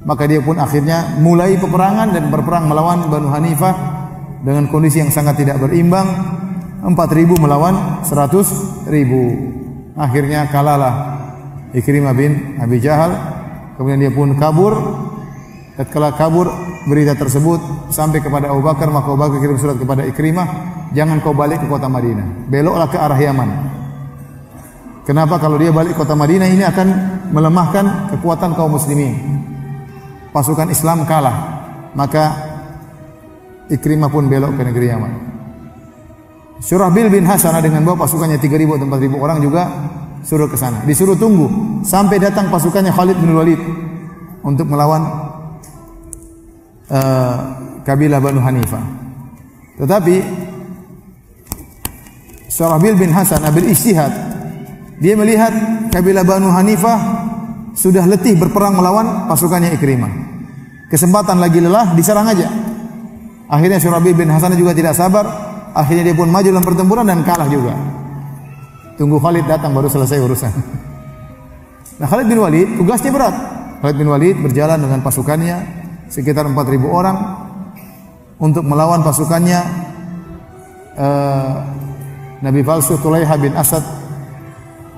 A: Maka dia pun akhirnya mulai peperangan dan berperang melawan Banu Hanifah dengan kondisi yang sangat tidak berimbang, 4.000 melawan 100.000. Akhirnya kalahlah Ikrimah bin Abi Jahal. Kemudian dia pun kabur. Tatkala kabur, berita tersebut sampai kepada Abu Bakar, maka Abu Bakar kirim surat kepada Ikrimah, jangan kau balik ke kota Madinah, beloklah ke arah Yaman. Kenapa? Kalau dia balik ke kota Madinah, ini akan melemahkan kekuatan kaum muslimin. Pasukan Islam kalah. Maka Ikrimah pun belok ke negeri Yaman. Syurahbil bin Hasanah dengan bawa pasukannya 3.000 atau 4.000 orang juga suruh ke sana. Disuruh tunggu sampai datang pasukannya Khalid bin Walid untuk melawan kabilah Banu Hanifah. Tetapi Syurahbil bin Hasanah berijtihad. Dia melihat kabilah Banu Hanifah sudah letih berperang melawan pasukannya Ikrimah. Kesempatan lagi lelah, diserang aja. Akhirnya Syurahbil bin Hasanah juga tidak sabar. Akhirnya dia pun maju dalam pertempuran dan kalah juga. Tunggu Khalid datang baru selesai urusan. Nah, Khalid bin Walid tugasnya berat. Khalid bin Walid berjalan dengan pasukannya sekitar 4.000 orang untuk melawan pasukannya Nabi palsu Tulaiha bin Asad,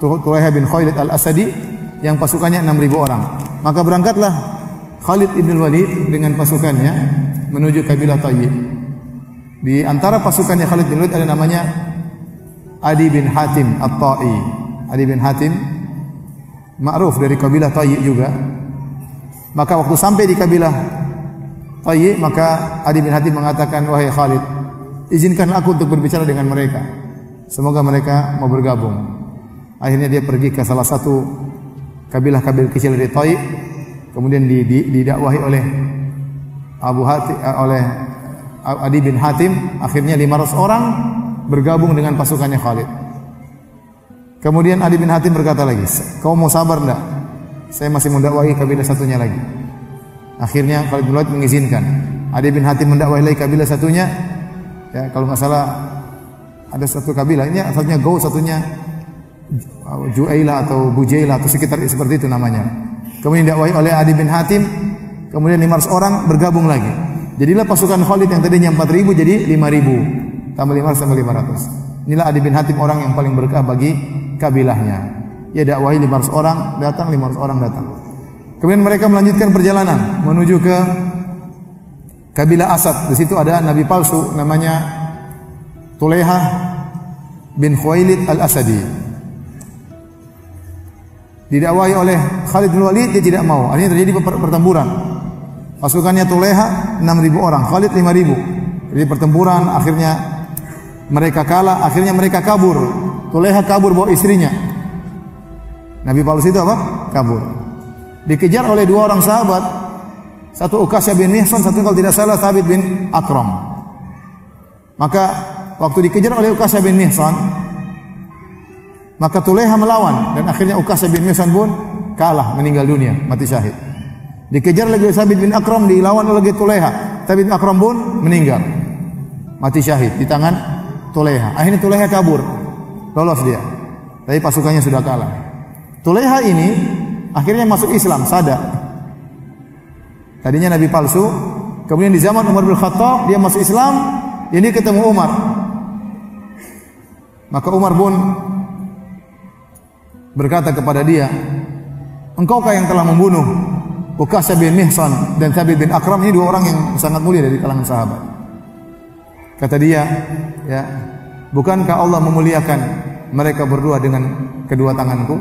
A: Tulaiha bin Khailid al-Asadi, yang pasukannya 6.000 orang. Maka berangkatlah Khalid bin Walid dengan pasukannya menuju kabilah Tayy. Di antara pasukannya Khalid bin Walid ada namanya Adi bin Hatim At-Ta'i. Adi bin Hatim ma'ruf dari kabilah Tayy juga. Maka waktu sampai di kabilah Tayy, maka Adi bin Hatim mengatakan, wahai Khalid, izinkanlah aku untuk berbicara dengan mereka. Semoga mereka mau bergabung. Akhirnya dia pergi ke salah satu kabilah-kabilah kecil dari Tayy, kemudian didakwahi oleh oleh Adi bin Hatim. Akhirnya 500 orang bergabung dengan pasukannya Khalid. Kemudian Adi bin Hatim berkata lagi, kau mau sabar enggak? Saya masih mendakwahi kabilah satunya lagi. Akhirnya Khalid bin Walid mengizinkan. Adi bin Hatim mendakwahi lagi kabilah satunya. Ya, kalau nggak salah ada satu kabilah, ini satunya Gaw, satunya Ju'ailah atau Bujailah atau sekitar seperti itu namanya. Kemudian didakwahi oleh Adi bin Hatim. Kemudian 500 orang bergabung lagi. Jadilah pasukan Khalid yang tadinya 4.000 jadi 5.000. Tambah 500 sampai 500. Inilah Adi bin Hatim orang yang paling berkah bagi kabilahnya. Ia dakwahi 500 orang datang, 500 orang datang. Kemudian mereka melanjutkan perjalanan menuju ke kabilah Asad. Di situ ada nabi palsu namanya Tulaiha bin Khailid al-Asadi. Didakwahi oleh Khalid bin Walid, dia tidak mau. Akhirnya terjadi pertempuran. Pasukannya Tulaiha 6.000 orang, Khalid 5.000. Jadi pertempuran, akhirnya mereka kalah, akhirnya mereka kabur. Tulaiha kabur bawa istrinya. Nabi palsu itu apa? Kabur. Dikejar oleh 2 orang sahabat. Satu Uqasyah bin Mihsan, satu kalau tidak salah Thabit bin Akram. Maka waktu dikejar oleh Uqasyah bin Mihsan, maka Tulaiha melawan dan akhirnya Uqasyah bin Mihsan pun kalah, meninggal dunia, mati syahid. Dikejar lagi Thabit bin Akram, dilawan oleh Tulaiha. Thabit bin Akram pun meninggal, mati syahid di tangan Tulaiha. Akhirnya Tulaiha kabur, lolos dia. Tapi pasukannya sudah kalah. Tulaiha ini akhirnya masuk Islam, sadar. Tadinya nabi palsu, kemudian di zaman Umar bin Khattab dia masuk Islam, ini ketemu Umar. Maka Umar pun berkata kepada dia, engkaukah yang telah membunuh Ukasha bin Mihsan dan Thabit bin Akram? Ini dua orang yang sangat mulia dari kalangan sahabat. Kata dia, ya, bukankah Allah memuliakan mereka berdua dengan kedua tanganku?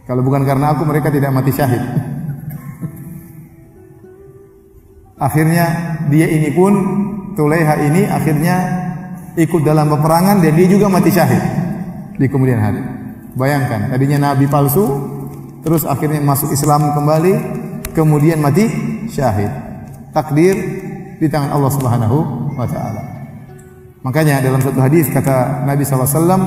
A: Kalau bukan karena aku, mereka tidak mati syahid. Akhirnya dia ini pun, Tulaiha ini akhirnya ikut dalam peperangan dan dia juga mati syahid di kemudian hari. Bayangkan, tadinya nabi palsu, terus akhirnya masuk Islam kembali, kemudian mati syahid. Takdir di tangan Allah Subhanahu wa taala. Makanya dalam satu hadis kata Nabi sallallahu alaihi wasallam,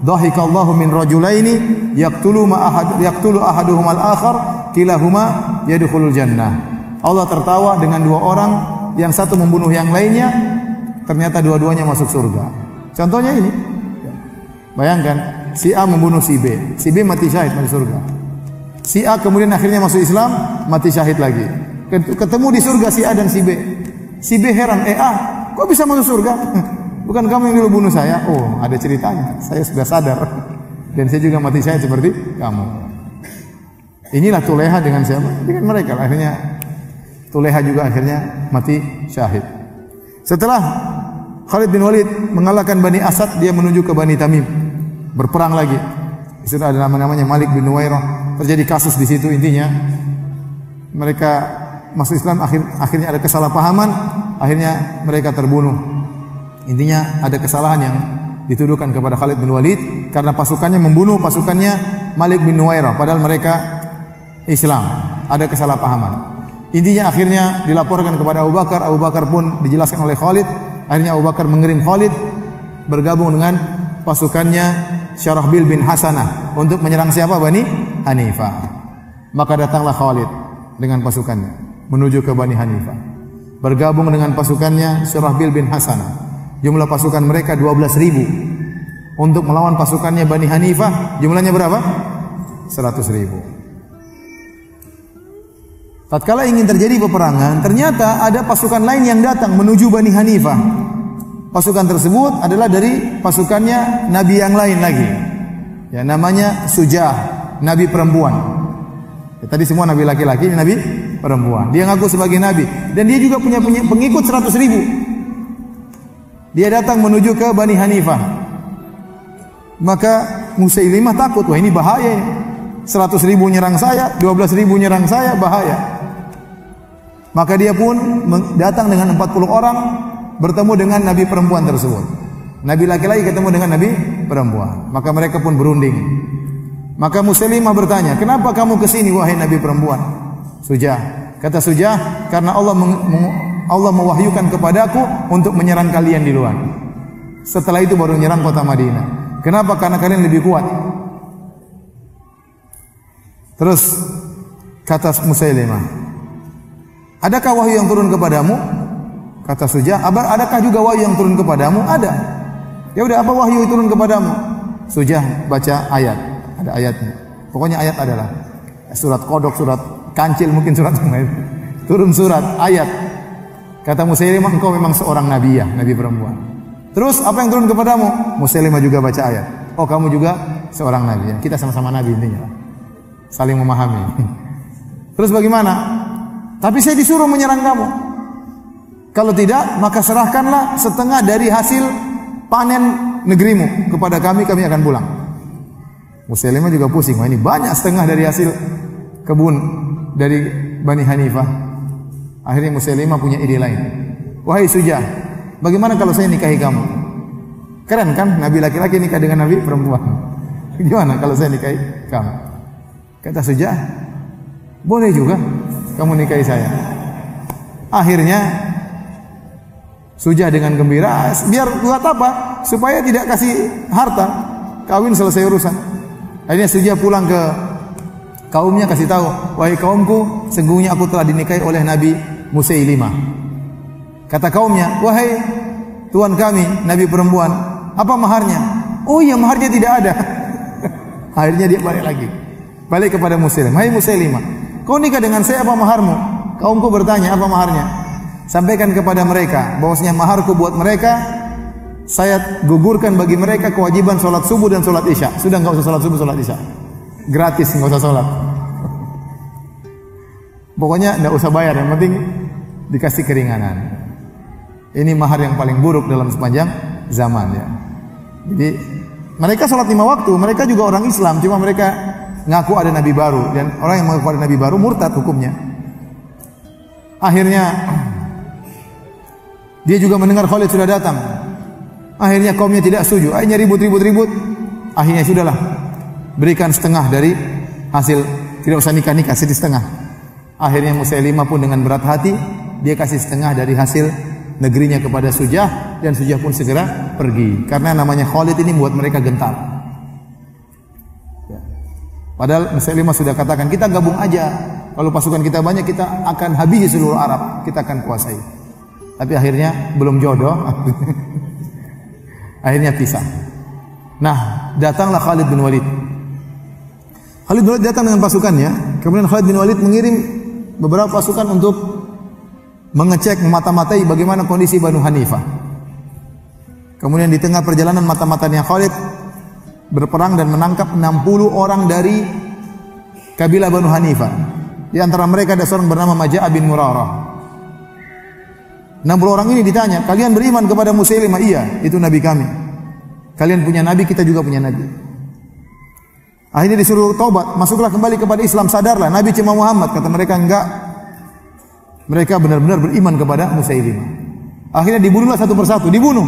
A: "Dhahikallahu min rajulaini yaqtulu ahaduhuma al-akhar, kilahuma yadkhulul jannah." Allah tertawa dengan dua orang yang satu membunuh yang lainnya, ternyata dua-duanya masuk surga. Contohnya ini. Bayangkan, si A membunuh si B mati syahid, masuk surga. Si A kemudian akhirnya masuk Islam, mati syahid lagi. Ketemu di surga si A dan si B. Si B heran, A, kok bisa masuk surga? Bukan kamu yang dulu bunuh saya? Oh, ada ceritanya. Saya sudah sadar. Dan saya juga mati syahid seperti kamu. Inilah Tulaiha dengan siapa? Dengan mereka. Akhirnya Tulaiha juga akhirnya mati syahid. Setelah Khalid bin Walid mengalahkan Bani Asad, dia menuju ke Bani Tamim. Berperang lagi. Di situ ada namanya Malik bin Nuwairah. Terjadi kasus di situ, intinya mereka masuk Islam, akhirnya ada kesalahpahaman, akhirnya mereka terbunuh. Intinya ada kesalahan yang dituduhkan kepada Khalid bin Walid karena pasukannya membunuh pasukannya Malik bin Nuwairah, padahal mereka Islam. Ada kesalahpahaman. Intinya akhirnya dilaporkan kepada Abu Bakar. Abu Bakar pun dijelaskan oleh Khalid. Akhirnya Abu Bakar mengirim Khalid bergabung dengan pasukannya Syarahbil bin Hasanah untuk menyerang siapa? Bani Hanifah. Maka datanglah Khalid dengan pasukannya menuju ke Bani Hanifah. Bergabung dengan pasukannya Syarahbil bin Hasanah. Jumlah pasukan mereka 12.000 untuk melawan pasukannya Bani Hanifah. Jumlahnya berapa? 100.000. Tatkala ingin terjadi peperangan, ternyata ada pasukan lain yang datang menuju Bani Hanifah. Pasukan tersebut adalah dari pasukannya nabi yang lain lagi. Ya, namanya Sujah, nabi perempuan. Ya, tadi semua nabi laki-laki, ini nabi perempuan. Dia ngaku sebagai nabi dan dia juga punya pengikut 100.000. Dia datang menuju ke Bani Hanifah. Maka Musailimah takut, wah ini bahaya ini. 100.000 nyerang saya, 12.000 nyerang saya, bahaya. Maka dia pun datang dengan 40 orang bertemu dengan nabi perempuan tersebut. Nabi laki-laki ketemu dengan nabi perempuan. Maka mereka pun berunding. Maka Musailimah bertanya, "Kenapa kamu ke sini wahai nabi perempuan?" Sujah. Kata Sujah, "Karena Allah mewahyukan kepadaku untuk menyerang kalian di luar. Setelah itu baru menyerang kota Madinah." Kenapa? Karena kalian lebih kuat. Terus kata Musailimah, "Adakah wahyu yang turun kepadamu?" Kata Sujah, "Adakah juga wahyu yang turun kepadamu?" "Ada." "Ya udah, apa wahyu yang turun kepadamu?" Sujah baca ayat, ada ayatnya. Pokoknya ayat adalah surat Qadok, surat Kancil, mungkin surat yang lain. Turun surat, ayat. Kata Musailimah, "Engkau memang seorang nabi ya, nabi perempuan." "Terus apa yang turun kepadamu?" Musailimah juga baca ayat. "Oh, kamu juga seorang nabi ya. Kita sama-sama nabi," intinya. Saling memahami. "Terus bagaimana?" "Tapi saya disuruh menyerang kamu. Kalau tidak, maka serahkanlah setengah dari hasil panen negerimu kepada kami akan pulang." Musailimah juga pusing. Wah, ini banyak setengah dari hasil kebun dari Bani Hanifah. Akhirnya Musailimah punya ide lain. "Wahai Sujah, bagaimana kalau saya nikahi kamu?" Keren kan? Nabi laki-laki nikah dengan nabi perempuan. Gimana kalau saya nikahi kamu? Kata Sujah, "Boleh juga kamu nikahi saya." Akhirnya Sujah dengan gembira, biar buat apa? Supaya tidak kasih harta, kawin selesai urusan. Akhirnya Sujah pulang ke kaumnya, kasih tahu, "Wahai kaumku, sesungguhnya aku telah dinikahi oleh Nabi Musailimah." Kata kaumnya, "Wahai tuan kami, nabi perempuan, apa maharnya?" "Oh iya, maharnya tidak ada." Akhirnya dia balik lagi. Balik kepada Musailimah, "Hai Musailimah, kau nikah dengan saya, apa maharmu?" Kaumku bertanya, "Apa maharnya?" "Sampaikan kepada mereka bahwasanya maharku buat mereka saya gugurkan bagi mereka kewajiban sholat subuh dan sholat isya. Sudah nggak usah sholat subuh, sholat isya, gratis, nggak usah sholat. Pokoknya nggak usah bayar, yang penting dikasih keringanan. Ini mahar yang paling buruk dalam sepanjang zaman ya. Jadi mereka sholat 5 waktu, mereka juga orang Islam, cuma mereka ngaku ada nabi baru, dan orang yang mengaku ada nabi baru murtad hukumnya. Akhirnya dia juga mendengar Khalid sudah datang. Akhirnya kaumnya tidak setuju. Akhirnya ribut. Akhirnya sudahlah, berikan setengah dari hasil, tidak usah nikah, setengah. Akhirnya Musailimah pun dengan berat hati dia kasih setengah dari hasil negerinya kepada Sujah, dan Sujah pun segera pergi. Karena namanya Khalid ini buat mereka gentar. Padahal Musailimah sudah katakan, kita gabung aja. Kalau pasukan kita banyak, kita akan habisi seluruh Arab, kita akan kuasai. Tapi akhirnya belum jodoh. Akhirnya pisah. Nah, datanglah Khalid bin Walid. Khalid bin Walid datang dengan pasukannya. Kemudian Khalid bin Walid mengirim beberapa pasukan untuk mengecek, memata-matai bagaimana kondisi Banu Hanifah. Kemudian di tengah perjalanan mata-matanya Khalid berperang dan menangkap 60 orang dari kabilah Banu Hanifah. Di antara mereka ada seorang bernama Majah' bin Murarah. 60 orang ini ditanya, kalian beriman kepada Musailimah? Iya, itu nabi kami. Kalian punya nabi, kita juga punya nabi. Akhirnya disuruh taubat, masuklah kembali kepada Islam, sadarlah nabi cuma Muhammad. Kata mereka, enggak. Mereka benar-benar beriman kepada Musailimah. Akhirnya dibunuhlah satu persatu, dibunuh.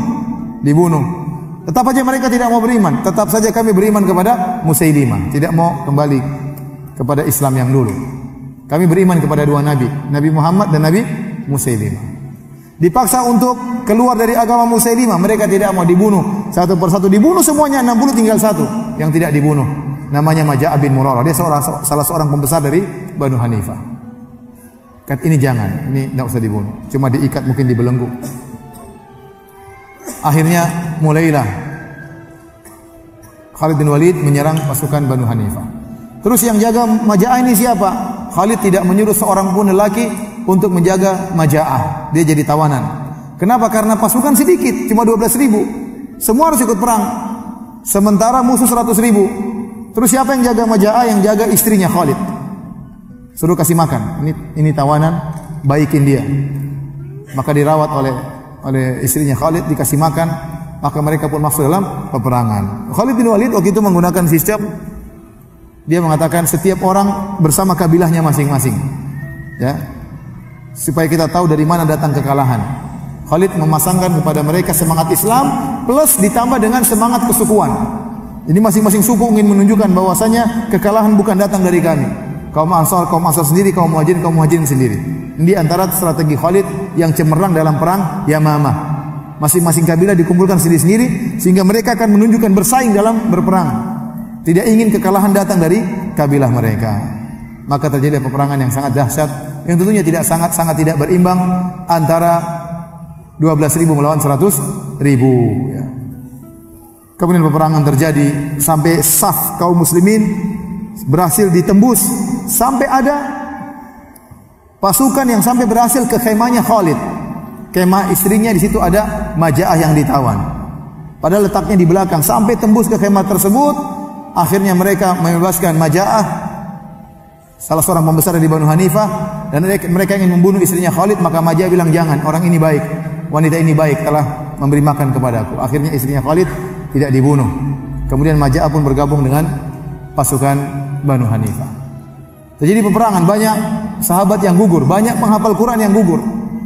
A: Tetap saja mereka tidak mau beriman. Tetap saja kami beriman kepada Musailimah, tidak mau kembali kepada Islam yang dulu. Kami beriman kepada dua nabi, Nabi Muhammad dan Nabi Musailimah. Dipaksa untuk keluar dari agama Musailimah, mereka tidak mau, dibunuh satu persatu, dibunuh semuanya. 60 tinggal satu yang tidak dibunuh, namanya Majah' bin Murarah. Dia salah seorang pembesar dari Banu Hanifah. Kata ini jangan, ini tidak usah dibunuh, cuma diikat, mungkin dibelenggu. Akhirnya mulailah Khalid bin Walid menyerang pasukan Banu Hanifah. Terus yang jaga Maja'ah ini siapa? Khalid tidak menyuruh seorang pun lelaki untuk menjaga Maja'ah. Dia jadi tawanan. Kenapa? Karena pasukan sedikit, cuma 12.000. Semua harus ikut perang. Sementara musuh 100.000. Terus siapa yang jaga Maja'ah? Yang jaga istrinya Khalid. Suruh kasih makan. Ini tawanan, baikin dia. Maka dirawat oleh istrinya Khalid, dikasih makan. Maka mereka pun masuk dalam peperangan. Khalid bin Walid waktu itu menggunakan sistem, dia mengatakan setiap orang bersama kabilahnya masing-masing. Ya, supaya kita tahu dari mana datang kekalahan. Khalid memasangkan kepada mereka semangat Islam plus ditambah dengan semangat kesukuan. Jadi masing-masing suku ingin menunjukkan bahwasanya kekalahan bukan datang dari kami. Kaum Ansar sendiri, kaum Muhajirin sendiri. Ini antara strategi Khalid yang cemerlang dalam perang Yamamah. Masing-masing kabilah dikumpulkan sendiri-sendiri sehingga mereka akan menunjukkan bersaing dalam berperang. Tidak ingin kekalahan datang dari kabilah mereka. Maka terjadi peperangan yang sangat dahsyat, yang tentunya sangat tidak berimbang antara 12.000 melawan 100.000 ya. Kemudian peperangan terjadi sampai saf kaum muslimin berhasil ditembus, sampai ada pasukan yang sampai berhasil ke khemahnya Khalid. Kemah istrinya di situ ada Maja'ah yang ditawan. Padahal letaknya di belakang, sampai tembus ke kemah tersebut. Akhirnya mereka membebaskan Maja'ah, salah seorang pembesar di Banu Hanifah, dan mereka ingin membunuh istrinya Khalid. Maka Maja'ah bilang, jangan, orang ini baik, wanita ini baik, telah memberi makan kepadaku. Akhirnya istrinya Khalid tidak dibunuh. Kemudian Maja'ah pun bergabung dengan pasukan Banu Hanifah. Terjadi peperangan, banyak sahabat yang gugur, banyak penghafal Quran yang gugur.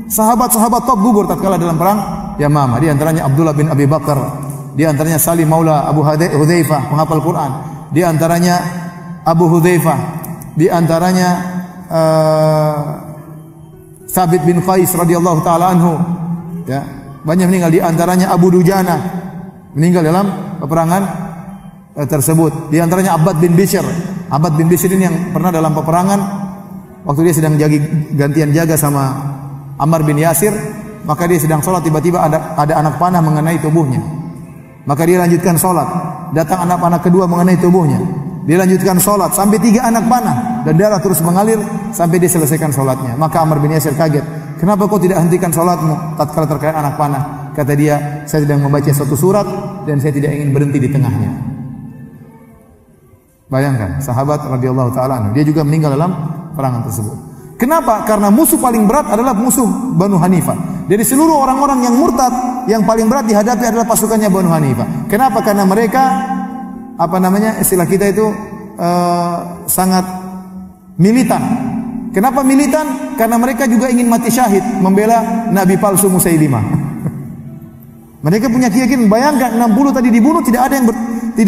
A: Sahabat-sahabat top gugur tatkala dalam perang Yamamah. Di antaranya Abdullah bin Abi Bakar, di antaranya Salim Maula Abu Hudzaifah, penghafal Quran. Di antaranya Abu Hudzaifah, di antaranya Sabit bin Qais radhiyallahu taala anhu. Ya, banyak meninggal. Di antaranya Abu Dujana meninggal dalam peperangan tersebut. Di antaranya Abbad bin Bishr. Abbad bin Bishr ini yang pernah dalam peperangan waktu dia sedang gantian jaga sama Ammar bin Yasir, maka dia sedang sholat, tiba-tiba ada anak panah mengenai tubuhnya. Maka dia lanjutkan sholat, datang anak panah kedua mengenai tubuhnya. Dia lanjutkan sholat sampai 3 anak panah dan darah terus mengalir sampai dia selesaikan sholatnya. Maka Ammar bin Yasir kaget, kenapa kau tidak hentikan sholatmu tatkala terkena anak panah? Kata dia, saya sedang membaca satu surat dan saya tidak ingin berhenti di tengahnya. Bayangkan, sahabat radhiyallahu taala anhu, dia juga meninggal dalam perangan tersebut. Kenapa? Karena musuh paling berat adalah musuh Banu Hanifah. Dari seluruh orang-orang yang murtad, yang paling berat dihadapi adalah pasukannya Banu Hanifah. Kenapa? Karena mereka, istilah kita itu sangat militan. Kenapa militan? Karena mereka juga ingin mati syahid membela Nabi palsu Musailimah. Mereka punya keyakinan, bayangkan 60 tadi dibunuh, tidak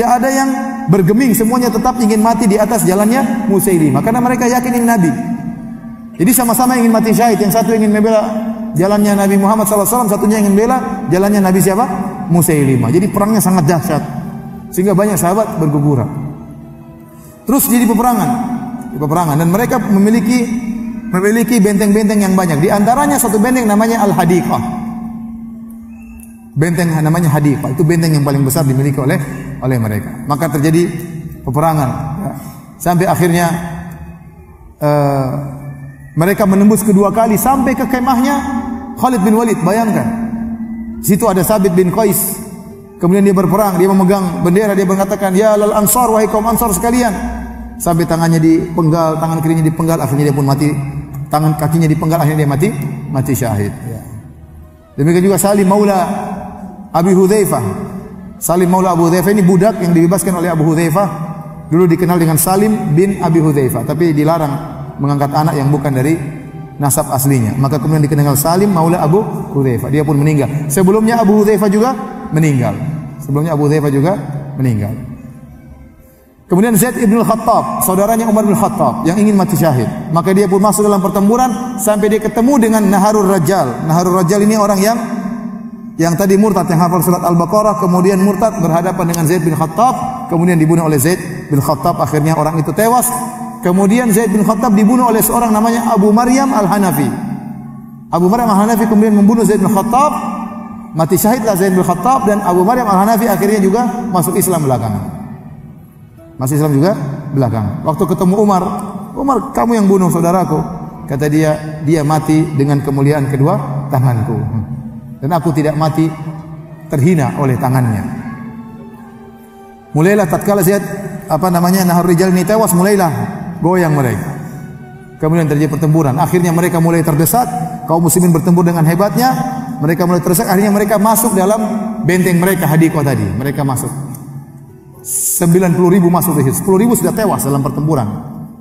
A: ada yang bergeming, semuanya tetap ingin mati di atas jalannya Musailimah karena mereka yakin ini Nabi. Jadi sama-sama ingin mati syahid, yang satu ingin membela jalannya Nabi Muhammad SAW, satunya ingin membela jalannya Nabi siapa? Musailimah. Jadi perangnya sangat dahsyat sehingga banyak sahabat berguguran. Terus jadi peperangan dan mereka memiliki benteng-benteng yang banyak. Di antaranya satu benteng namanya Al-Hadiqah. Benteng namanya Hadiqah, itu benteng yang paling besar dimiliki oleh mereka. Maka terjadi peperangan ya. Sampai akhirnya mereka menembus kedua kali sampai ke kemahnya Khalid bin Walid. Bayangkan, situ ada Sabit bin Qais. Kemudian dia berperang, dia memegang bendera, dia mengatakan, ya lal ansar, wahai kaum ansar sekalian. Sampai tangannya dipenggal, tangan kirinya dipenggal, akhirnya dia pun mati. Tangan kakinya dipenggal, akhirnya dia mati syahid ya. Demikian juga Salim Maula Abi Hudzaifah. Salim Maula Abu Hudzaifah ini budak yang dibebaskan oleh Abu Hudzaifah. Dulu dikenal dengan Salim bin Abi Hudzaifah, tapi dilarang mengangkat anak yang bukan dari nasab aslinya. Maka kemudian dikenal Salim Maula Abu Hudzaifah. Dia pun meninggal. Sebelumnya Abu Hudzaifah juga meninggal. Kemudian Zaid bin Khattab, saudaranya Umar bin Khattab yang ingin mati syahid. Maka dia pun masuk dalam pertempuran sampai dia ketemu dengan Naharul Rajal. Naharul Rajal ini orang yang tadi murtad, yang hafal surat Al-Baqarah, kemudian murtad berhadapan dengan Zaid bin Khattab, kemudian dibunuh oleh Zaid bin Khattab, akhirnya orang itu tewas. Kemudian Zaid bin Khattab dibunuh oleh seorang namanya Abu Maryam Al-Hanafi. Abu Maryam Al-Hanafi kemudian membunuh Zaid bin Khattab, mati syahidlah Zaid bin Khattab, dan Abu Maryam Al-Hanafi akhirnya juga masuk Islam belakangan. Waktu ketemu Umar, kamu yang bunuh saudaraku. Kata dia mati dengan kemuliaan kedua tanganku. Dan aku tidak mati terhina oleh tangannya. Mulailah tatkala Zaid Naharul Rijal ini tewas, mulailah goyang mereka. Kemudian terjadi pertempuran. Akhirnya mereka mulai terdesak. Kaum muslimin bertempur dengan hebatnya. Mereka mulai terdesak. Akhirnya mereka masuk dalam benteng mereka, Hadiqah tadi. Mereka masuk. 90.000 masuk di situ. 10.000 sudah tewas dalam pertempuran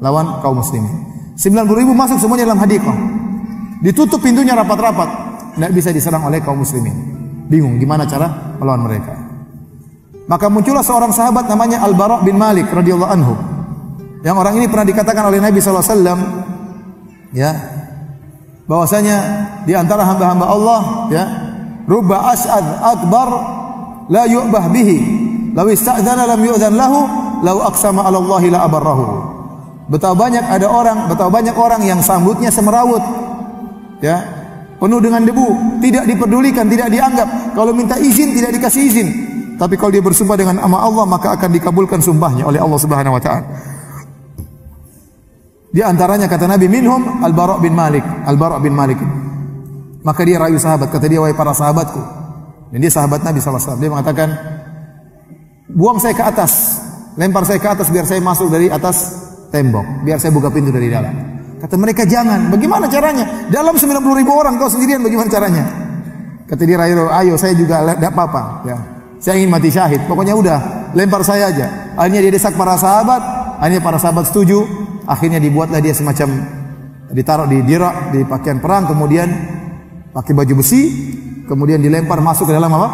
A: lawan kaum muslimin. 90.000 masuk semuanya dalam Hadiqah. Ditutup pintunya rapat-rapat. Tidak bisa diserang oleh kaum muslimin. Bingung gimana cara melawan mereka. Maka muncullah seorang sahabat namanya Al-Bara' bin Malik radhiyallahu anhu. Yang orang ini pernah dikatakan oleh Nabi SAW, ya, bahwasanya di antara hamba-hamba Allah, ya, rubba as'ad akbar la yu'bah bihi, law ista'dzana lam yu'dzan lahu, law aqsama 'ala Allah la abarrahu. Betapa banyak orang yang sambutnya semerawut, ya, penuh dengan debu, tidak diperdulikan, tidak dianggap. Kalau minta izin tidak dikasih izin. Tapi kalau dia bersumpah dengan nama Allah, maka akan dikabulkan sumpahnya oleh Allah Subhanahu wa taala. Di antaranya kata Nabi, minhum Al-Bara' bin Malik. Al-Bara' bin Malik. Maka dia rayu sahabat, kata dia, wahai para sahabatku. Dan dia sahabat Nabi SAW. Dia mengatakan, buang saya ke atas, lempar saya ke atas biar saya masuk dari atas tembok, biar saya buka pintu dari dalam. Kata mereka, jangan. Bagaimana caranya? Dalam 90.000 orang kau sendirian, bagaimana caranya? Kata dia, ayo saya juga tidak apa-apa. Ya. Saya ingin mati syahid. Pokoknya udah, lempar saya aja. Akhirnya dia desak para sahabat. Akhirnya para sahabat setuju. Akhirnya dibuatlah dia semacam ditaruh di dirak, di pakaian perang, kemudian pakai baju besi, kemudian dilempar masuk ke dalam apa?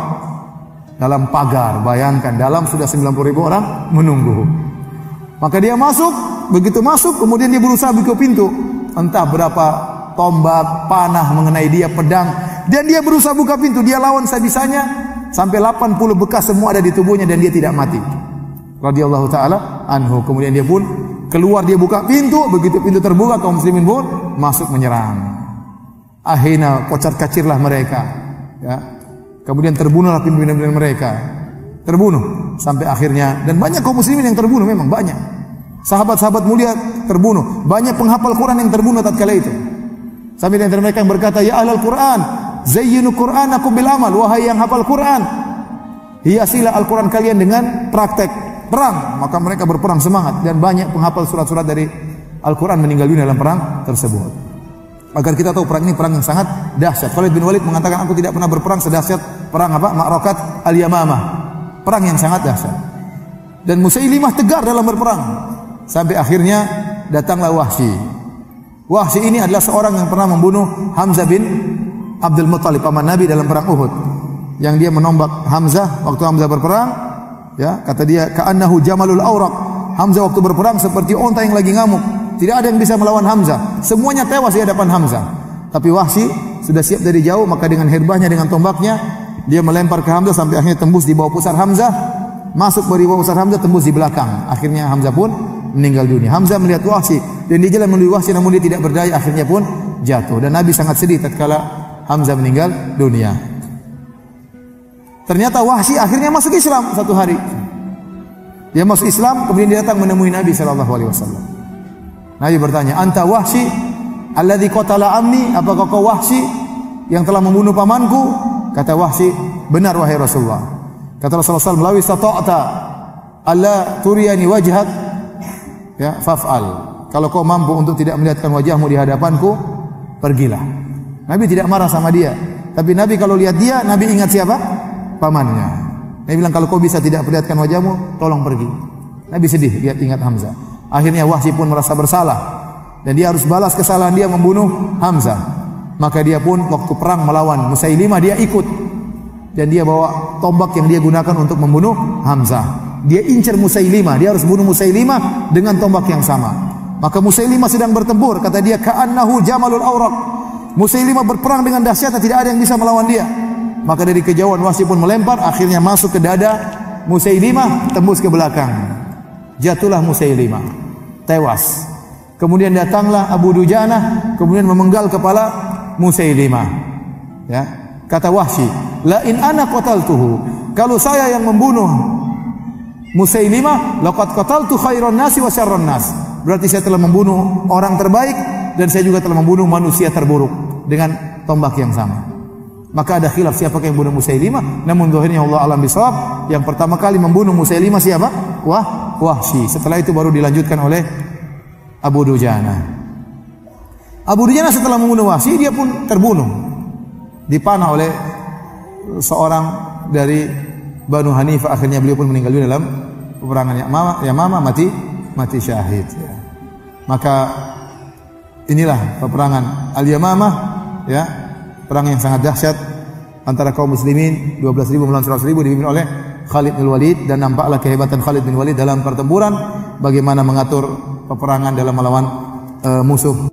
A: Dalam pagar. Bayangkan, dalam sudah 90.000 orang menunggu. Maka dia masuk, begitu masuk, kemudian dia berusaha buka pintu. Entah berapa tombak, panah mengenai dia, pedang, dan dia berusaha buka pintu. Dia lawan sebisanya, sampai 80 bekas semua ada di tubuhnya dan dia tidak mati. Radhiyallahu taala anhu. Kemudian dia pun keluar, dia buka pintu, begitu pintu terbuka kaum muslimin pun masuk menyerang. Akhirnya kocar-kacirlah mereka, ya. Kemudian terbunuhlah pimpinan mereka. Terbunuh sampai akhirnya, dan banyak kaum muslimin yang terbunuh, memang banyak. Sahabat-sahabat mulia terbunuh, banyak penghafal Quran yang terbunuh tatkala itu. Sampai di antara mereka yang berkata, ya ahlul Quran, zayyinu Qur'anakum bil amal, wahai yang hafal Quran, hiasilah Al-Quran kalian dengan praktek perang. Maka mereka berperang semangat dan banyak penghafal surat-surat dari Al-Quran meninggal dunia dalam perang tersebut. Agar kita tahu perang ini perang yang sangat dahsyat. Khalid bin Walid mengatakan, aku tidak pernah berperang sedahsyat perang apa? Ma'rakat Al-Yamamah. Perang yang sangat dahsyat. Dan Musailimah tegar dalam berperang. Sampai akhirnya datanglah Wahsy. Wahsy ini adalah seorang yang pernah membunuh Hamzah bin Abdul Muttalib, paman Nabi dalam perang Uhud. Yang dia menombak Hamzah waktu Hamzah berperang, ya, kata dia ka'annahu jamalul awraq. Hamzah waktu berperang seperti onta yang lagi ngamuk. Tidak ada yang bisa melawan Hamzah. Semuanya tewas di hadapan Hamzah. Tapi Wahsy sudah siap dari jauh, maka dengan herbahnya, dengan tombaknya, dia melempar ke Hamzah sampai akhirnya tembus di bawah pusar Hamzah, masuk di bawah pusar Hamzah, tembus di belakang. Akhirnya Hamzah pun meninggal dunia. Hamzah melihat Wahsy dan dia jalan menuju Wahsy, namun dia tidak berdaya, akhirnya pun jatuh. Dan Nabi sangat sedih tatkala Hamzah meninggal dunia. Ternyata Wahsy akhirnya masuk Islam satu hari. Dia masuk Islam, kemudian dia datang menemui Nabi sallallahu alaihi wasallam. Nabi bertanya, "Anta Wahsy alladzi qatala ammi? Apakah kau Wahsy yang telah membunuh pamanku?" Kata Wahsy, "Benar wahai Rasulullah." Kata Rasulullah sallallahu alaihi wasallam, "Law istata'ta alla turiyani wajhak, ya, faf'al." Kalau kau mampu untuk tidak melihatkan wajahmu di hadapanku, pergilah. Nabi tidak marah sama dia, tapi Nabi kalau lihat dia, Nabi ingat siapa? Pamannya. Nabi bilang, kalau kau bisa tidak perlihatkan wajahmu, tolong pergi. Nabi sedih lihat ingat Hamzah. Akhirnya Wahsy pun merasa bersalah dan dia harus balas kesalahan dia membunuh Hamzah. Maka dia pun waktu perang melawan Musailimah, dia ikut dan dia bawa tombak yang dia gunakan untuk membunuh Hamzah. Dia incar Musailimah, dia harus bunuh Musailimah dengan tombak yang sama. Maka Musailimah sedang bertempur, kata dia ka'annahu jamalul awraq. Musailimah berperang dengan dahsyat, tidak ada yang bisa melawan dia. Maka dari kejauhan Wahsy pun melempar, akhirnya masuk ke dada Musailimah, tembus ke belakang. Jatuhlah Musailimah, tewas. Kemudian datanglah Abu Dujanah, kemudian memenggal kepala Musailimah. Ya, kata Wahsy, la in ana qataltuhu, kalau saya yang membunuh Musailimah, laqad qataltu khairan nasi wa syarran nas. Berarti saya telah membunuh orang terbaik dan saya juga telah membunuh manusia terburuk dengan tombak yang sama. Maka ada khilaf siapa yang membunuh Musailimah. Namun zahirnya Allah alam bisawab, yang pertama kali membunuh Musailimah siapa? Wahsy. Setelah itu baru dilanjutkan oleh Abu Dujanah. Abu Dujanah setelah membunuh Wahsy, dia pun terbunuh, dipanah oleh seorang dari Banu Hanifah. Akhirnya beliau pun meninggal dunia dalam peperangan Yamamah, mati syahid. Ya. Maka inilah peperangan Al-Yamamah, ya, perang yang sangat dahsyat antara kaum muslimin, 12.000 melawan 100.000, dipimpin oleh Khalid bin Walid. Dan nampaklah kehebatan Khalid bin Walid dalam pertempuran, bagaimana mengatur peperangan dalam melawan musuh.